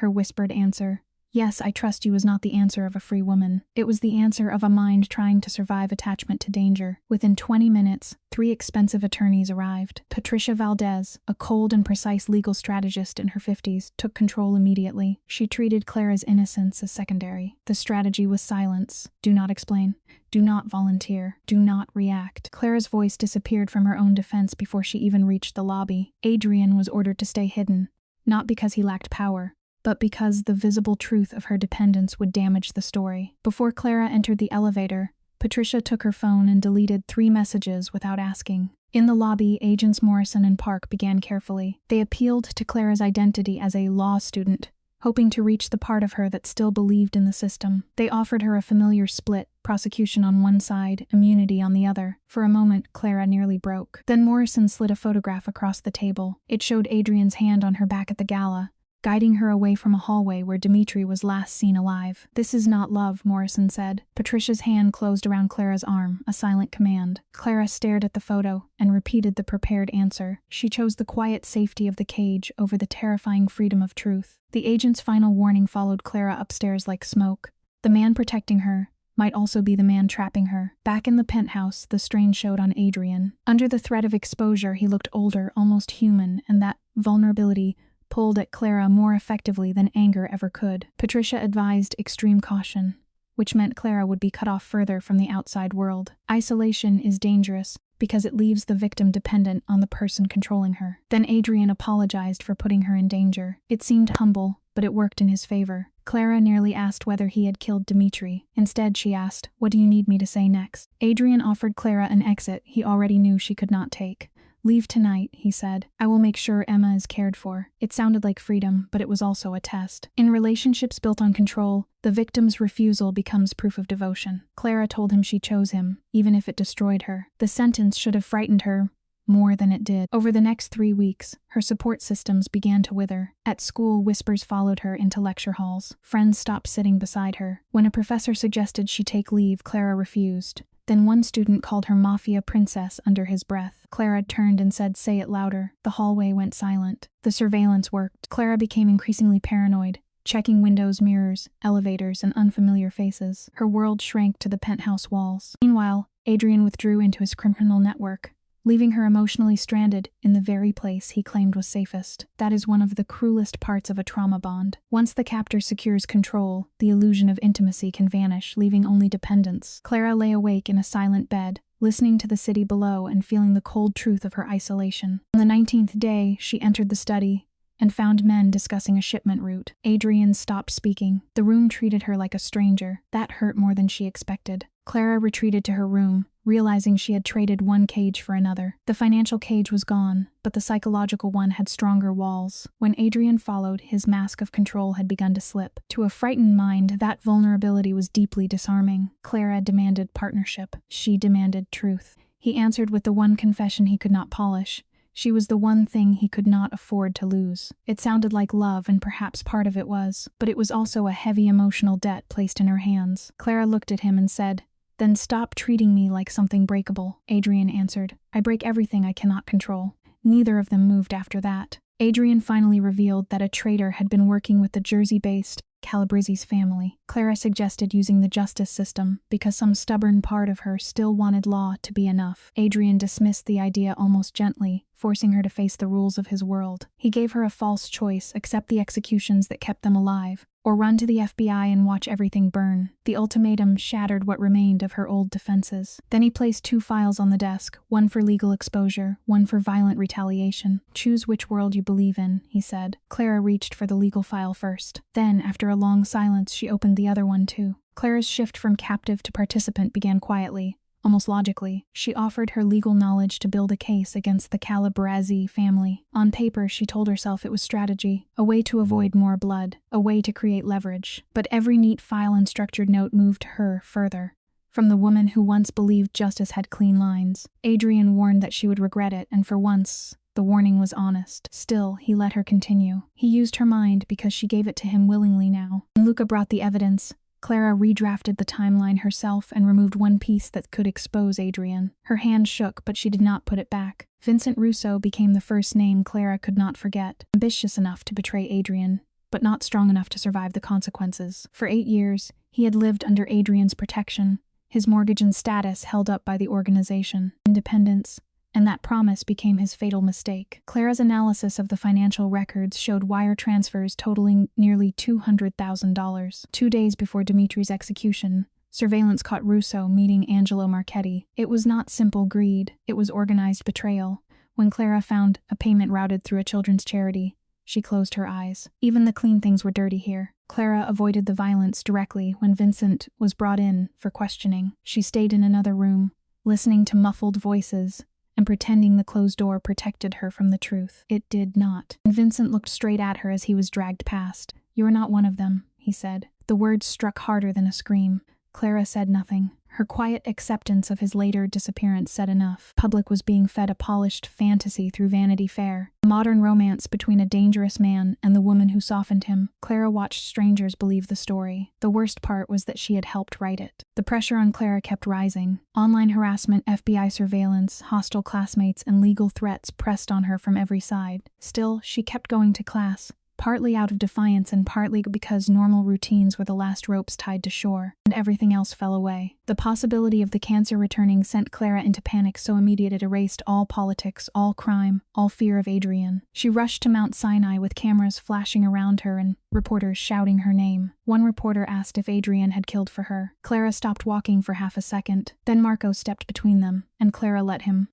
Her whispered answer, "Yes, I trust you," was not the answer of a free woman. It was the answer of a mind trying to survive attachment to danger. Within 20 minutes, 3 expensive attorneys arrived. Patricia Valdez, a cold and precise legal strategist in her 50s, took control immediately. She treated Clara's innocence as secondary. The strategy was silence. Do not explain. Do not volunteer. Do not react. Clara's voice disappeared from her own defense before she even reached the lobby. Adrian was ordered to stay hidden, not because he lacked power, but because the visible truth of her dependence would damage the story. Before Clara entered the elevator, Patricia took her phone and deleted 3 messages without asking. In the lobby, agents Morrison and Park began carefully. They appealed to Clara's identity as a law student, hoping to reach the part of her that still believed in the system. They offered her a familiar split, prosecution on one side, immunity on the other. For a moment, Clara nearly broke. Then Morrison slid a photograph across the table. It showed Adrian's hand on her back at the gala, guiding her away from a hallway where Dimitri was last seen alive. "This is not love," Morrison said. Patricia's hand closed around Clara's arm, a silent command. Clara stared at the photo and repeated the prepared answer. She chose the quiet safety of the cage over the terrifying freedom of truth. The agent's final warning followed Clara upstairs like smoke. The man protecting her might also be the man trapping her. Back in the penthouse, the strain showed on Adrian. Under the threat of exposure, he looked older, almost human, and that vulnerability pulled at Clara more effectively than anger ever could. Patricia advised extreme caution, which meant Clara would be cut off further from the outside world. Isolation is dangerous because it leaves the victim dependent on the person controlling her. Then Adrian apologized for putting her in danger. It seemed humble, but it worked in his favor. Clara nearly asked whether he had killed Dimitri. Instead, she asked, "What do you need me to say next?" Adrian offered Clara an exit he already knew she could not take. "Leave tonight," he said. "I will make sure Emma is cared for." It sounded like freedom, but it was also a test. In relationships built on control, the victim's refusal becomes proof of devotion. Clara told him she chose him, even if it destroyed her. The sentence should have frightened her more than it did. Over the next 3 weeks, her support systems began to wither. At school, whispers followed her into lecture halls. Friends stopped sitting beside her. When a professor suggested she take leave, Clara refused. Then one student called her Mafia princess under his breath. Clara turned and said, "Say it louder." The hallway went silent. The surveillance worked. Clara became increasingly paranoid, checking windows, mirrors, elevators, and unfamiliar faces. Her world shrank to the penthouse walls. Meanwhile, Adrian withdrew into his criminal network, leaving her emotionally stranded in the very place he claimed was safest. That is one of the cruelest parts of a trauma bond. Once the captor secures control, the illusion of intimacy can vanish, leaving only dependence. Clara lay awake in a silent bed, listening to the city below and feeling the cold truth of her isolation. On the 19th day, she entered the study and found men discussing a shipment route. Adrian stopped speaking. The room treated her like a stranger. That hurt more than she expected. Clara retreated to her room, realizing she had traded one cage for another. The financial cage was gone, but the psychological one had stronger walls. When Adrian followed, his mask of control had begun to slip. To a frightened mind, that vulnerability was deeply disarming. Clara demanded partnership. She demanded truth. He answered with the one confession he could not polish. She was the one thing he could not afford to lose. It sounded like love, and perhaps part of it was, but it was also a heavy emotional debt placed in her hands. Clara looked at him and said, "Then stop treating me like something breakable." Adrian answered, "I break everything I cannot control." Neither of them moved after that. Adrian finally revealed that a traitor had been working with the Jersey-based Calabrese's family. Clara suggested using the justice system because some stubborn part of her still wanted law to be enough. Adrian dismissed the idea almost gently, forcing her to face the rules of his world. He gave her a false choice: accept the executions that kept them alive, or run to the FBI and watch everything burn. The ultimatum shattered what remained of her old defenses. Then he placed 2 files on the desk, one for legal exposure, one for violent retaliation. "Choose which world you believe in," he said. Clara reached for the legal file first. Then, after a long silence, she opened the other one too. Clara's shift from captive to participant began quietly, almost logically. She offered her legal knowledge to build a case against the Calabrese family. On paper, she told herself it was strategy, a way to avoid more blood, a way to create leverage. But every neat file and structured note moved her further from the woman who once believed justice had clean lines. Adrian warned that she would regret it, and for once, the warning was honest. Still, he let her continue. He used her mind because she gave it to him willingly now. When Luca brought the evidence, Clara redrafted the timeline herself and removed one piece that could expose Adrian. Her hand shook, but she did not put it back. Vincent Russo became the first name Clara could not forget. Ambitious enough to betray Adrian, but not strong enough to survive the consequences. For 8 years, he had lived under Adrian's protection, his mortgage and status held up by the organization. Independence, and that promise became his fatal mistake. Clara's analysis of the financial records showed wire transfers totaling nearly $200,000. 2 days before Dimitri's execution, surveillance caught Russo meeting Angelo Marchetti. It was not simple greed, it was organized betrayal. When Clara found a payment routed through a children's charity, she closed her eyes. Even the clean things were dirty here. Clara avoided the violence directly when Vincent was brought in for questioning. She stayed in another room, listening to muffled voices and pretending the closed door protected her from the truth. It did not. And Vincent looked straight at her as he was dragged past, "You're not one of them," he said. The words struck harder than a scream. Clara said nothing. Her quiet acceptance of his later disappearance said enough. Public was being fed a polished fantasy through Vanity Fair. A modern romance between a dangerous man and the woman who softened him. Clara watched strangers believe the story. The worst part was that she had helped write it. The pressure on Clara kept rising. Online harassment, FBI surveillance, hostile classmates, and legal threats pressed on her from every side. Still, she kept going to class. Partly out of defiance and partly because normal routines were the last ropes tied to shore, and everything else fell away. The possibility of the cancer returning sent Clara into panic so immediate it erased all politics, all crime, all fear of Adrian. She rushed to Mount Sinai with cameras flashing around her and reporters shouting her name. One reporter asked if Adrian had killed for her. Clara stopped walking for half a second. Then Marco stepped between them, and Clara let him.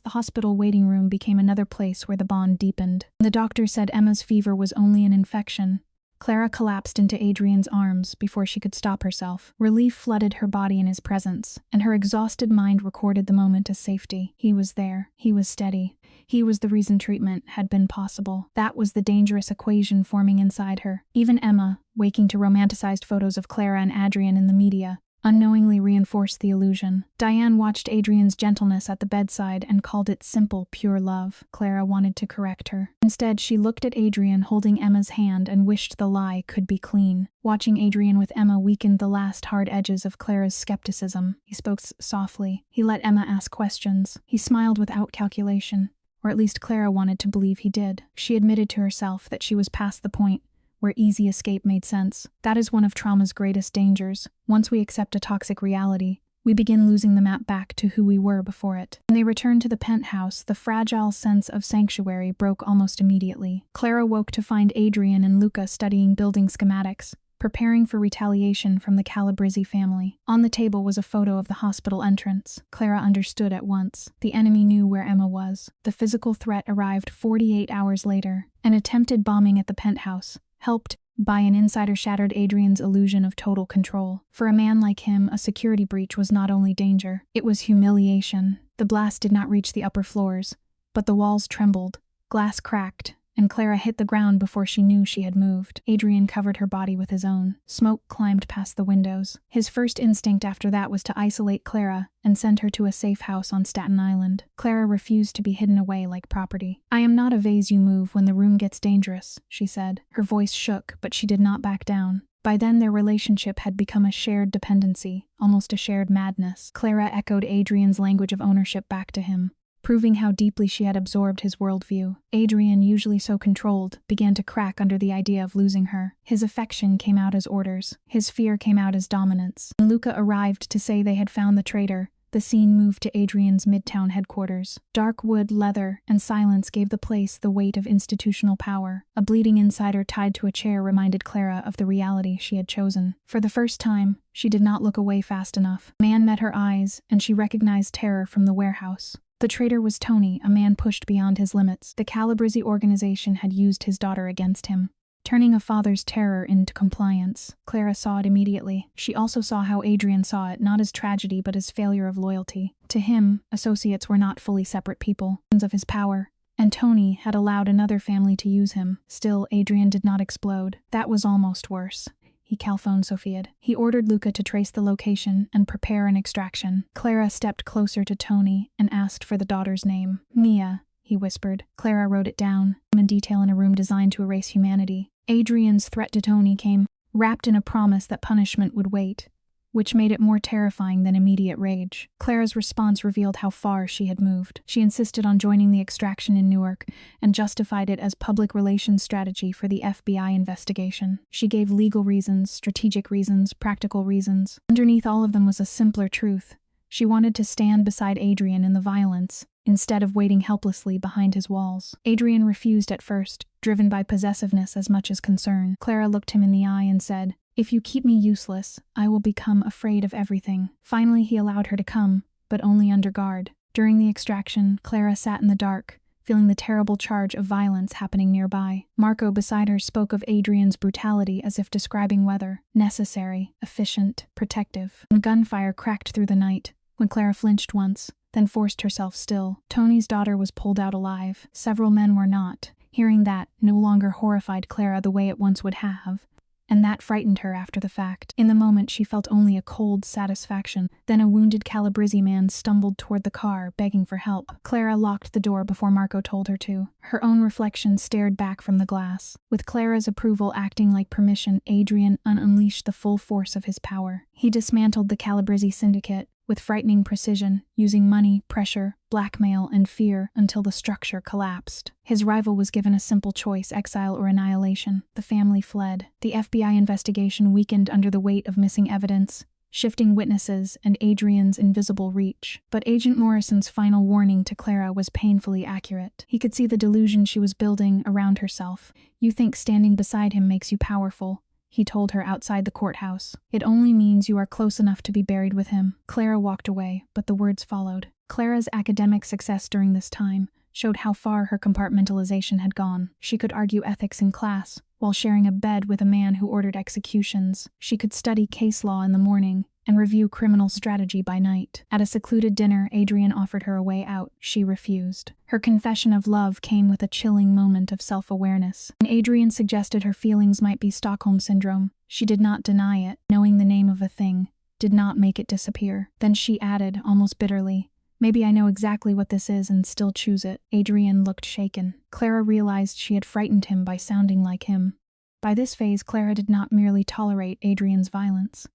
The hospital waiting room became another place where the bond deepened. The doctor said Emma's fever was only an infection. Clara collapsed into Adrian's arms before she could stop herself. Relief flooded her body in his presence, and her exhausted mind recorded the moment as safety. He was there. He was steady. He was the reason treatment had been possible. That was the dangerous equation forming inside her. Even Emma, waking to romanticized photos of Clara and Adrian in the media, unknowingly reinforced the illusion. Diane watched Adrian's gentleness at the bedside and called it simple, pure love. Clara wanted to correct her. Instead, she looked at Adrian holding Emma's hand and wished the lie could be clean. Watching Adrian with Emma weakened the last hard edges of Clara's skepticism. He spoke softly. He let Emma ask questions. He smiled without calculation. Or at least Clara wanted to believe he did. She admitted to herself that she was past the point where easy escape made sense. That is one of trauma's greatest dangers. Once we accept a toxic reality, we begin losing the map back to who we were before it. When they returned to the penthouse, the fragile sense of sanctuary broke almost immediately. Clara woke to find Adrian and Luca studying building schematics, preparing for retaliation from the Calabresi family. On the table was a photo of the hospital entrance. Clara understood at once. The enemy knew where Emma was. The physical threat arrived 48 hours later. An attempted bombing at the penthouse, helped by an insider, shattered Adrian's illusion of total control. For a man like him, a security breach was not only danger, it was humiliation. The blast did not reach the upper floors, but the walls trembled, glass cracked, and Clara hit the ground before she knew she had moved. Adrian covered her body with his own. Smoke climbed past the windows. His first instinct after that was to isolate Clara and send her to a safe house on Staten Island. Clara refused to be hidden away like property. "I am not a vase you move when the room gets dangerous," she said. Her voice shook, but she did not back down. By then their relationship had become a shared dependency, almost a shared madness. Clara echoed Adrian's language of ownership back to him, proving how deeply she had absorbed his worldview. Adrian, usually so controlled, began to crack under the idea of losing her. His affection came out as orders. His fear came out as dominance. When Luca arrived to say they had found the traitor, the scene moved to Adrian's midtown headquarters. Dark wood, leather, and silence gave the place the weight of institutional power. A bleeding insider tied to a chair reminded Clara of the reality she had chosen. For the first time, she did not look away fast enough. A man met her eyes, and she recognized terror from the warehouse. The traitor was Tony, a man pushed beyond his limits. The Calabresi organization had used his daughter against him, turning a father's terror into compliance. Clara saw it immediately. She also saw how Adrian saw it, not as tragedy but as failure of loyalty. To him, associates were not fully separate people, of his power, and Tony had allowed another family to use him. Still, Adrian did not explode. That was almost worse. He telephoned Sophia'd. He ordered Luca to trace the location and prepare an extraction. Clara stepped closer to Tony and asked for the daughter's name. "Mia," he whispered. Clara wrote it down, in detail in a room designed to erase humanity. Adrian's threat to Tony came wrapped in a promise that punishment would wait, which made it more terrifying than immediate rage. Clara's response revealed how far she had moved. She insisted on joining the extraction in Newark and justified it as public relations strategy for the FBI investigation. She gave legal reasons, strategic reasons, practical reasons. Underneath all of them was a simpler truth. She wanted to stand beside Adrian in the violence, instead of waiting helplessly behind his walls. Adrian refused at first, driven by possessiveness as much as concern. Clara looked him in the eye and said, "If you keep me useless, I will become afraid of everything." Finally, he allowed her to come, but only under guard. During the extraction, Clara sat in the dark, feeling the terrible charge of violence happening nearby. Marco beside her spoke of Adrian's brutality as if describing weather: necessary, efficient, protective. And gunfire cracked through the night, when Clara flinched once, then forced herself still. Tony's daughter was pulled out alive. Several men were not. Hearing that no longer horrified Clara the way it once would have, and that frightened her after the fact. In the moment, she felt only a cold satisfaction. Then a wounded Calabrese man stumbled toward the car, begging for help. Clara locked the door before Marco told her to. Her own reflection stared back from the glass. With Clara's approval acting like permission, Adrian unleashed the full force of his power. He dismantled the Calabrese syndicate with frightening precision, using money, pressure, blackmail, and fear until the structure collapsed. His rival was given a simple choice: exile or annihilation. The family fled. The FBI investigation weakened under the weight of missing evidence, shifting witnesses, and Adrian's invisible reach. But Agent Morrison's final warning to Clara was painfully accurate. He could see the delusion she was building around herself. "You think standing beside him makes you powerful," he told her outside the courthouse. "It only means you are close enough to be buried with him." Clara walked away, but the words followed. Clara's academic success during this time showed how far her compartmentalization had gone. She could argue ethics in class, while sharing a bed with a man who ordered executions. She could study case law in the morning and review criminal strategy by night. At a secluded dinner, Adrian offered her a way out. She refused. Her confession of love came with a chilling moment of self-awareness. When Adrian suggested her feelings might be Stockholm Syndrome, she did not deny it. Knowing the name of a thing did not make it disappear. Then she added, almost bitterly, "Maybe I know exactly what this is and still choose it." Adrian looked shaken. Clara realized she had frightened him by sounding like him. By this phase, Clara did not merely tolerate Adrian's violence.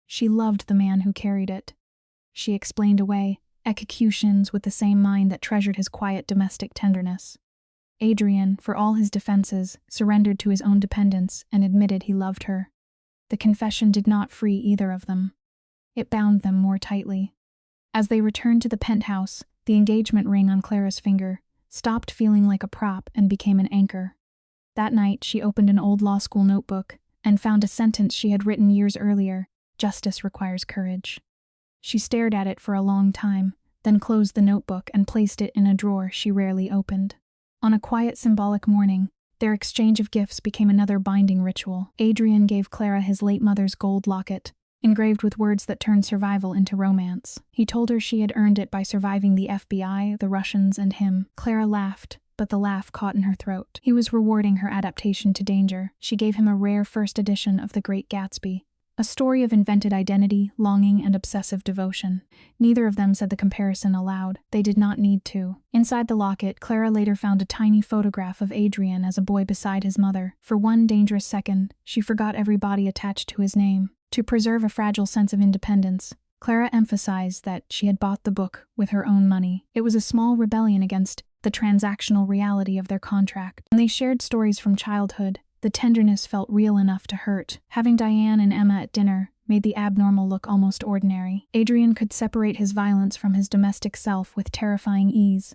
She loved the man who carried it. She explained away executions with the same mind that treasured his quiet domestic tenderness. Adrian, for all his defenses, surrendered to his own dependence and admitted he loved her. The confession did not free either of them. It bound them more tightly. As they returned to the penthouse, the engagement ring on Clara's finger stopped feeling like a prop and became an anchor. That night, she opened an old law school notebook and found a sentence she had written years earlier: "Justice requires courage." She stared at it for a long time, then closed the notebook and placed it in a drawer she rarely opened. On a quiet, symbolic morning, their exchange of gifts became another binding ritual. Adrian gave Clara his late mother's gold locket, engraved with words that turned survival into romance. He told her she had earned it by surviving the FBI, the Russians, and him. Clara laughed, but the laugh caught in her throat. He was rewarding her adaptation to danger. She gave him a rare first edition of The Great Gatsby, a story of invented identity, longing, and obsessive devotion. Neither of them said the comparison aloud. They did not need to. Inside the locket, Clara later found a tiny photograph of Adrian as a boy beside his mother. For one dangerous second, she forgot every body attached to his name. To preserve a fragile sense of independence, Clara emphasized that she had bought the book with her own money. It was a small rebellion against the transactional reality of their contract. When they shared stories from childhood, the tenderness felt real enough to hurt. Having Diane and Emma at dinner made the abnormal look almost ordinary. Adrian could separate his violence from his domestic self with terrifying ease,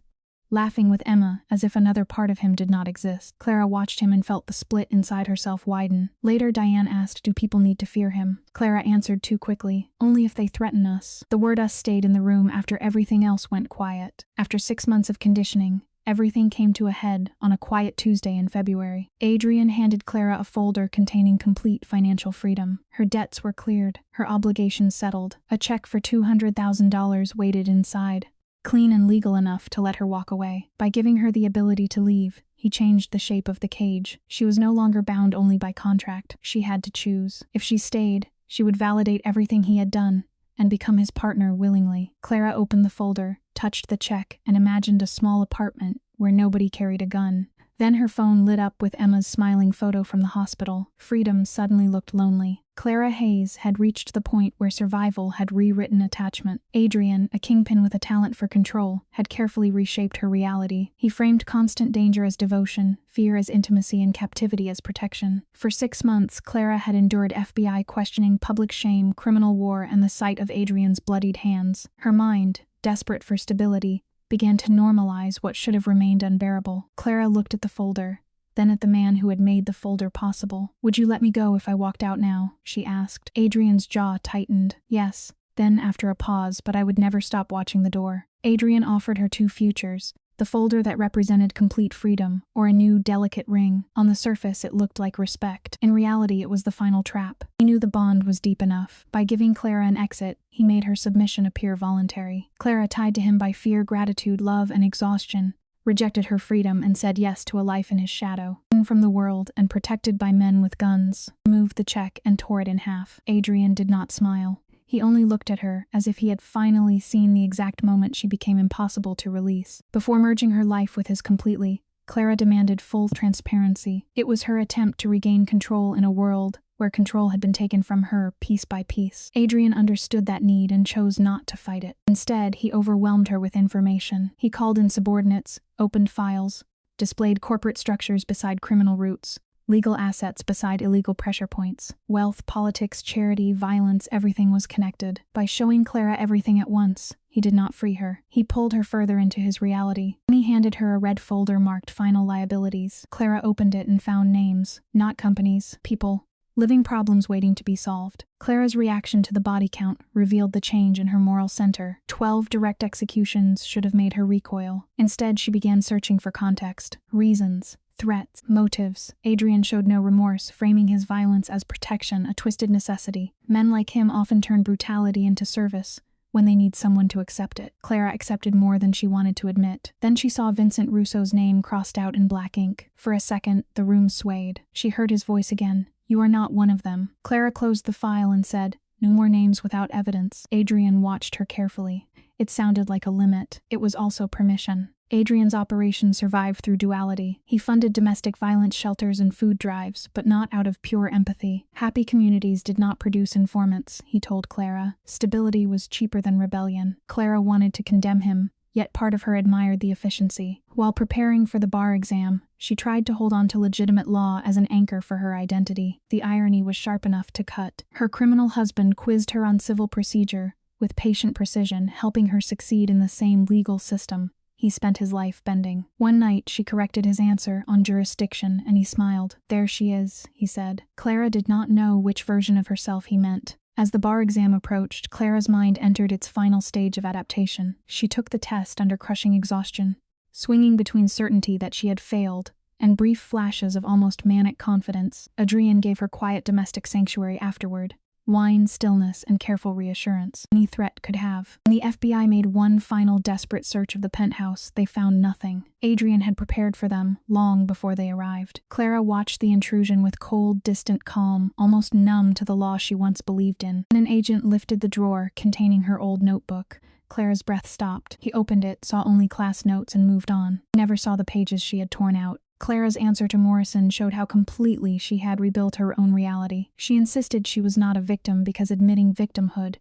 laughing with Emma as if another part of him did not exist. Clara watched him and felt the split inside herself widen. Later, Diane asked, "Do people need to fear him?" Clara answered too quickly, "Only if they threaten us." The word "us" stayed in the room after everything else went quiet. After 6 months of conditioning, everything came to a head on a quiet Tuesday in February. Adrian handed Clara a folder containing complete financial freedom. Her debts were cleared, her obligations settled. A check for $200,000 waited inside, clean and legal enough to let her walk away. By giving her the ability to leave, he changed the shape of the cage. She was no longer bound only by contract. She had to choose. If she stayed, she would validate everything he had done and become his partner willingly. Clara opened the folder, touched the check, and imagined a small apartment where nobody carried a gun. Then her phone lit up with Emma's smiling photo from the hospital. Freedom suddenly looked lonely. Clara Hayes had reached the point where survival had rewritten attachment. Adrian, a kingpin with a talent for control, had carefully reshaped her reality. He framed constant danger as devotion, fear as intimacy, and captivity as protection. For 6 months, Clara had endured FBI questioning, public shame, criminal war, and the sight of Adrian's bloodied hands. Her mind, desperate for stability, began to normalize what should have remained unbearable. Clara looked at the folder, then at the man who had made the folder possible. "Would you let me go if I walked out now?" she asked. Adrian's jaw tightened. "Yes." Then, after a pause, "But I would never stop watching the door." Adrian offered her 2 futures: the folder that represented complete freedom, or a new, delicate ring. On the surface, it looked like respect. In reality, it was the final trap. He knew the bond was deep enough. By giving Clara an exit, he made her submission appear voluntary. Clara, tied to him by fear, gratitude, love, and exhaustion, rejected her freedom and said yes to a life in his shadow. From the world and protected by men with guns, removed the check and tore it in half. Adrian did not smile. He only looked at her as if he had finally seen the exact moment she became impossible to release. Before merging her life with his completely, Clara demanded full transparency. It was her attempt to regain control in a world where control had been taken from her piece by piece. Adrian understood that need and chose not to fight it. Instead, he overwhelmed her with information. He called in subordinates, opened files, displayed corporate structures beside criminal routes, legal assets beside illegal pressure points. Wealth, politics, charity, violence, everything was connected. By showing Clara everything at once, he did not free her. He pulled her further into his reality. He handed her a red folder marked Final Liabilities. Clara opened it and found names, not companies, people, living problems waiting to be solved. Clara's reaction to the body count revealed the change in her moral center. 12 direct executions should have made her recoil. Instead, she began searching for context, reasons, threats, motives. Adrian showed no remorse, framing his violence as protection, a twisted necessity. Men like him often turn brutality into service when they need someone to accept it. Clara accepted more than she wanted to admit. Then she saw Vincent Russo's name crossed out in black ink. For a second, the room swayed. She heard his voice again. "You are not one of them." Clara closed the file and said, "No more names without evidence." Adrian watched her carefully. It sounded like a limit. It was also permission. Adrian's operation survived through duality. He funded domestic violence shelters and food drives, but not out of pure empathy. Happy communities did not produce informants, he told Clara. Stability was cheaper than rebellion. Clara wanted to condemn him, yet part of her admired the efficiency. While preparing for the bar exam, she tried to hold on to legitimate law as an anchor for her identity. The irony was sharp enough to cut. Her criminal husband quizzed her on civil procedure, with patient precision, helping her succeed in the same legal system he spent his life bending. One night, she corrected his answer on jurisdiction, and he smiled. "There she is," he said. Clara did not know which version of herself he meant. As the bar exam approached, Clara's mind entered its final stage of adaptation. She took the test under crushing exhaustion, swinging between certainty that she had failed and brief flashes of almost manic confidence. Adrian gave her quiet domestic sanctuary afterward. Wine, stillness, and careful reassurance. Any threat could have. When the FBI made one final desperate search of the penthouse, they found nothing. Adrian had prepared for them long before they arrived. Clara watched the intrusion with cold, distant calm, almost numb to the law she once believed in. When an agent lifted the drawer containing her old notebook, Clara's breath stopped. He opened it, saw only class notes, and moved on. He never saw the pages she had torn out. Clara's answer to Morrison showed how completely she had rebuilt her own reality. She insisted she was not a victim because admitting victimhood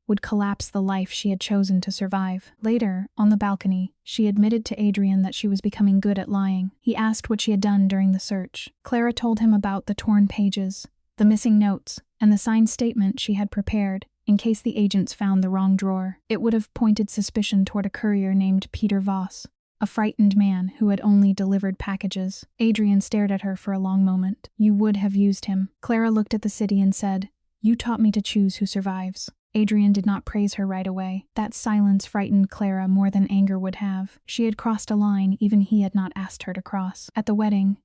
would collapse the life she had chosen to survive. Later, on the balcony, she admitted to Adrian that she was becoming good at lying. He asked what she had done during the search. Clara told him about the torn pages, the missing notes, and the signed statement she had prepared in case the agents found the wrong drawer. It would have pointed suspicion toward a courier named Peter Voss, a frightened man who had only delivered packages. Adrian stared at her for a long moment. "You would have used him." Clara looked at the city and said, "You taught me to choose who survives." Adrian did not praise her right away. That silence frightened Clara more than anger would have. She had crossed a line even he had not asked her to cross. At the wedding,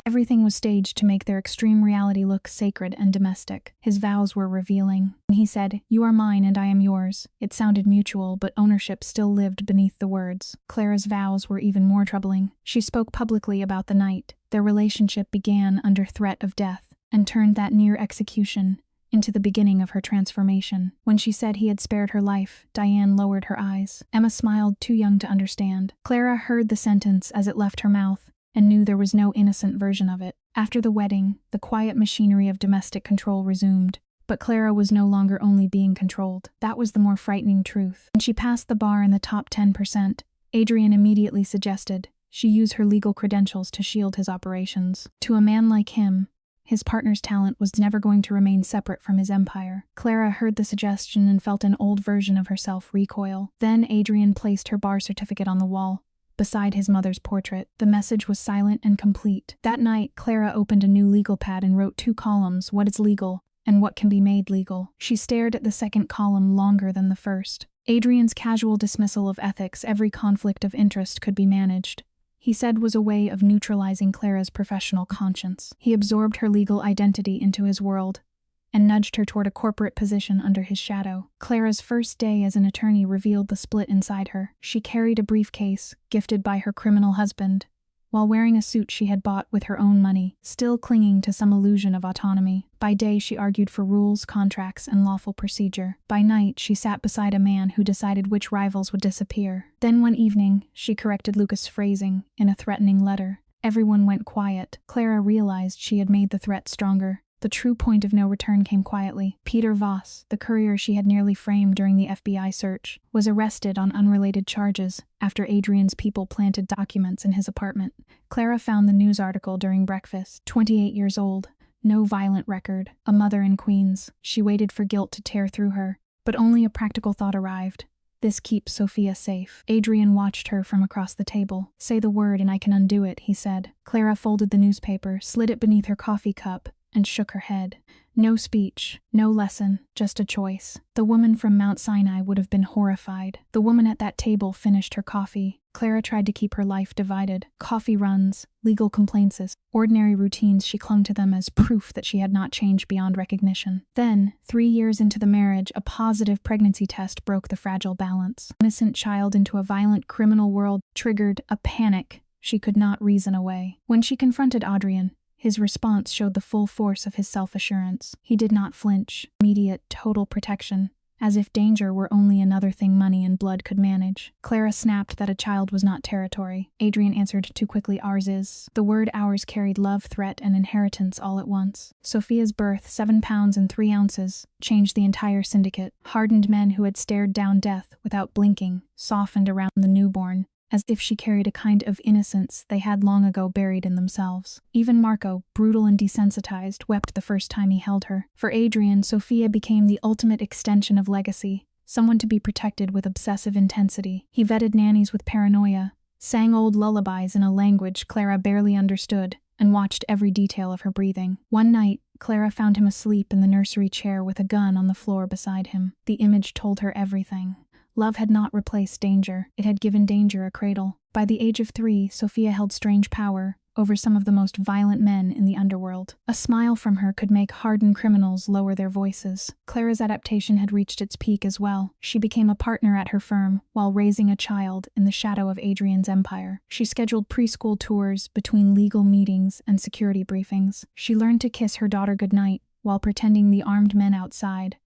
everything was staged to make their extreme reality look sacred and domestic. His vows were revealing. When he said, "You are mine and I am yours," it sounded mutual, but ownership still lived beneath the words. Clara's vows were even more troubling. She spoke publicly about the night. Their relationship began under threat of death, and turned that near execution into the beginning of her transformation. When she said he had spared her life, Diane lowered her eyes. Emma smiled, too young to understand. Clara heard the sentence as it left her mouth, and knew there was no innocent version of it. After the wedding, the quiet machinery of domestic control resumed, but Clara was no longer only being controlled. That was the more frightening truth. When she passed the bar in the top 10%, Adrian immediately suggested she use her legal credentials to shield his operations. To a man like him, his partner's talent was never going to remain separate from his empire. Clara heard the suggestion and felt an old version of herself recoil. Then Adrian placed her bar certificate on the wall, beside his mother's portrait. The message was silent and complete. That night, Clara opened a new legal pad and wrote 2 columns, what is legal and what can be made legal. She stared at the second column longer than the first. Adrian's casual dismissal of ethics, every conflict of interest could be managed, he said, was a way of neutralizing Clara's professional conscience. He absorbed her legal identity into his world, and nudged her toward a corporate position under his shadow. Clara's first day as an attorney revealed the split inside her. She carried a briefcase, gifted by her criminal husband, while wearing a suit she had bought with her own money, still clinging to some illusion of autonomy. By day, she argued for rules, contracts, and lawful procedure. By night, she sat beside a man who decided which rivals would disappear. Then one evening, she corrected Lucas' phrasing in a threatening letter. Everyone went quiet. Clara realized she had made the threat stronger. The true point of no return came quietly. Peter Voss, the courier she had nearly framed during the FBI search, was arrested on unrelated charges after Adrian's people planted documents in his apartment. Clara found the news article during breakfast. 28 years old, no violent record, a mother in Queens. She waited for guilt to tear through her, but only a practical thought arrived. This keeps Sophia safe. Adrian watched her from across the table. Say the word and I can undo it, he said. Clara folded the newspaper, slid it beneath her coffee cup, and shook her head. No speech, no lesson, just a choice. The woman from Mount Sinai would have been horrified. The woman at that table finished her coffee. Clara tried to keep her life divided. Coffee runs, legal complaints, ordinary routines. She clung to them as proof that she had not changed beyond recognition. Then, 3 years into the marriage, a positive pregnancy test broke the fragile balance. An innocent child into a violent criminal world triggered a panic she could not reason away. When she confronted Adrian, his response showed the full force of his self-assurance. He did not flinch. Immediate, total protection, as if danger were only another thing money and blood could manage. Clara snapped that a child was not territory. Adrian answered too quickly, ours is. The word ours carried love, threat, and inheritance all at once. Sophia's birth, 7 pounds and 3 ounces, changed the entire syndicate. Hardened men who had stared down death without blinking softened around the newborn, as if she carried a kind of innocence they had long ago buried in themselves. Even Marco, brutal and desensitized, wept the first time he held her. For Adrian, Sophia became the ultimate extension of legacy, someone to be protected with obsessive intensity. He vetted nannies with paranoia, sang old lullabies in a language Clara barely understood, and watched every detail of her breathing. One night, Clara found him asleep in the nursery chair with a gun on the floor beside him. The image told her everything. Love had not replaced danger. It had given danger a cradle. By the age of 3, Sophia held strange power over some of the most violent men in the underworld. A smile from her could make hardened criminals lower their voices. Clara's adaptation had reached its peak as well. She became a partner at her firm while raising a child in the shadow of Adrian's empire. She scheduled preschool tours between legal meetings and security briefings. She learned to kiss her daughter goodnight while pretending the armed men outside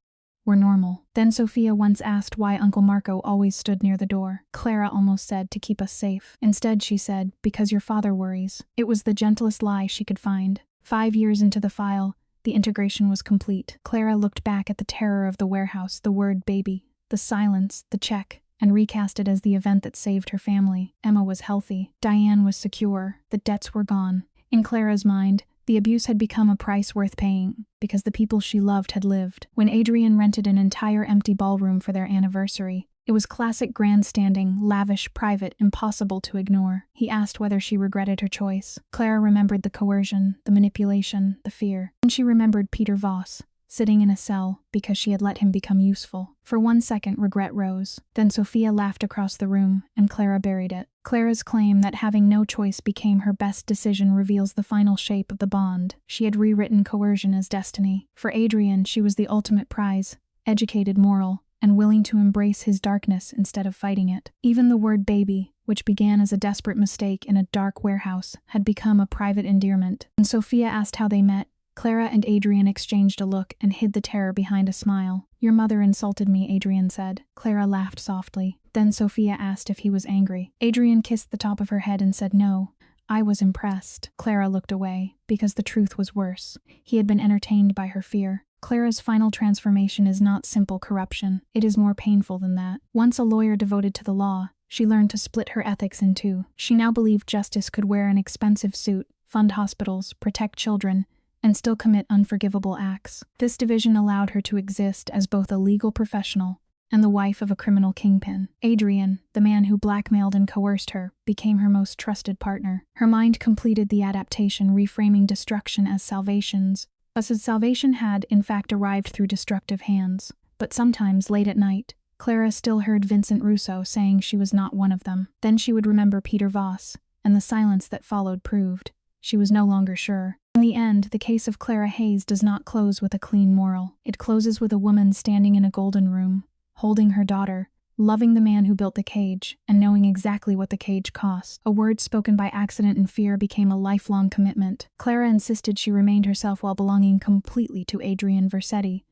were normal. Then Sophia once asked why Uncle Marco always stood near the door. Clara almost said, to keep us safe. Instead, she said, because your father worries. It was the gentlest lie she could find. 5 years into the file, the integration was complete. Clara looked back at the terror of the warehouse, the word baby, the silence, the check, and recast it as the event that saved her family. Emma was healthy. Diane was secure. The debts were gone. In Clara's mind, the abuse had become a price worth paying, because the people she loved had lived. When Adrian rented an entire empty ballroom for their anniversary, it was classic grandstanding, lavish, private, impossible to ignore. He asked whether she regretted her choice. Clara remembered the coercion, the manipulation, the fear. And she remembered Peter Voss, sitting in a cell because she had let him become useful. For 1 second, regret rose. Then Sophia laughed across the room, and Clara buried it. Clara's claim that having no choice became her best decision reveals the final shape of the bond. She had rewritten coercion as destiny. For Adrian, she was the ultimate prize, educated, moral, and willing to embrace his darkness instead of fighting it. Even the word baby, which began as a desperate mistake in a dark warehouse, had become a private endearment. When Sophia asked how they met, Clara and Adrian exchanged a look and hid the terror behind a smile. Your mother insulted me, Adrian said. Clara laughed softly. Then Sophia asked if he was angry. Adrian kissed the top of her head and said no. I was impressed. Clara looked away, because the truth was worse. He had been entertained by her fear. Clara's final transformation is not simple corruption. It is more painful than that. Once a lawyer devoted to the law, she learned to split her ethics in two. She now believed justice could wear an expensive suit, fund hospitals, protect children, and still commit unforgivable acts. This division allowed her to exist as both a legal professional and the wife of a criminal kingpin. Adrian, the man who blackmailed and coerced her, became her most trusted partner. Her mind completed the adaptation, reframing destruction as salvations. As salvation had, in fact, arrived through destructive hands. But sometimes, late at night, Clara still heard Vincent Russo saying she was not one of them. Then she would remember Peter Voss, and the silence that followed proved she was no longer sure. In the end, the case of Clara Hayes does not close with a clean moral. It closes with a woman standing in a golden room, holding her daughter, loving the man who built the cage, and knowing exactly what the cage cost. A word spoken by accident and fear became a lifelong commitment. Clara insisted she remained herself while belonging completely to Adrian Versetti,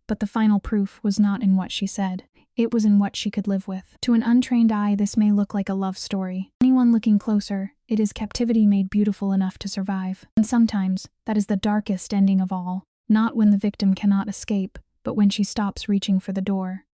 but the final proof was not in what she said. It was in what she could live with. To an untrained eye, this may look like a love story. Anyone looking closer, it is captivity made beautiful enough to survive. And sometimes, that is the darkest ending of all. Not when the victim cannot escape, but when she stops reaching for the door.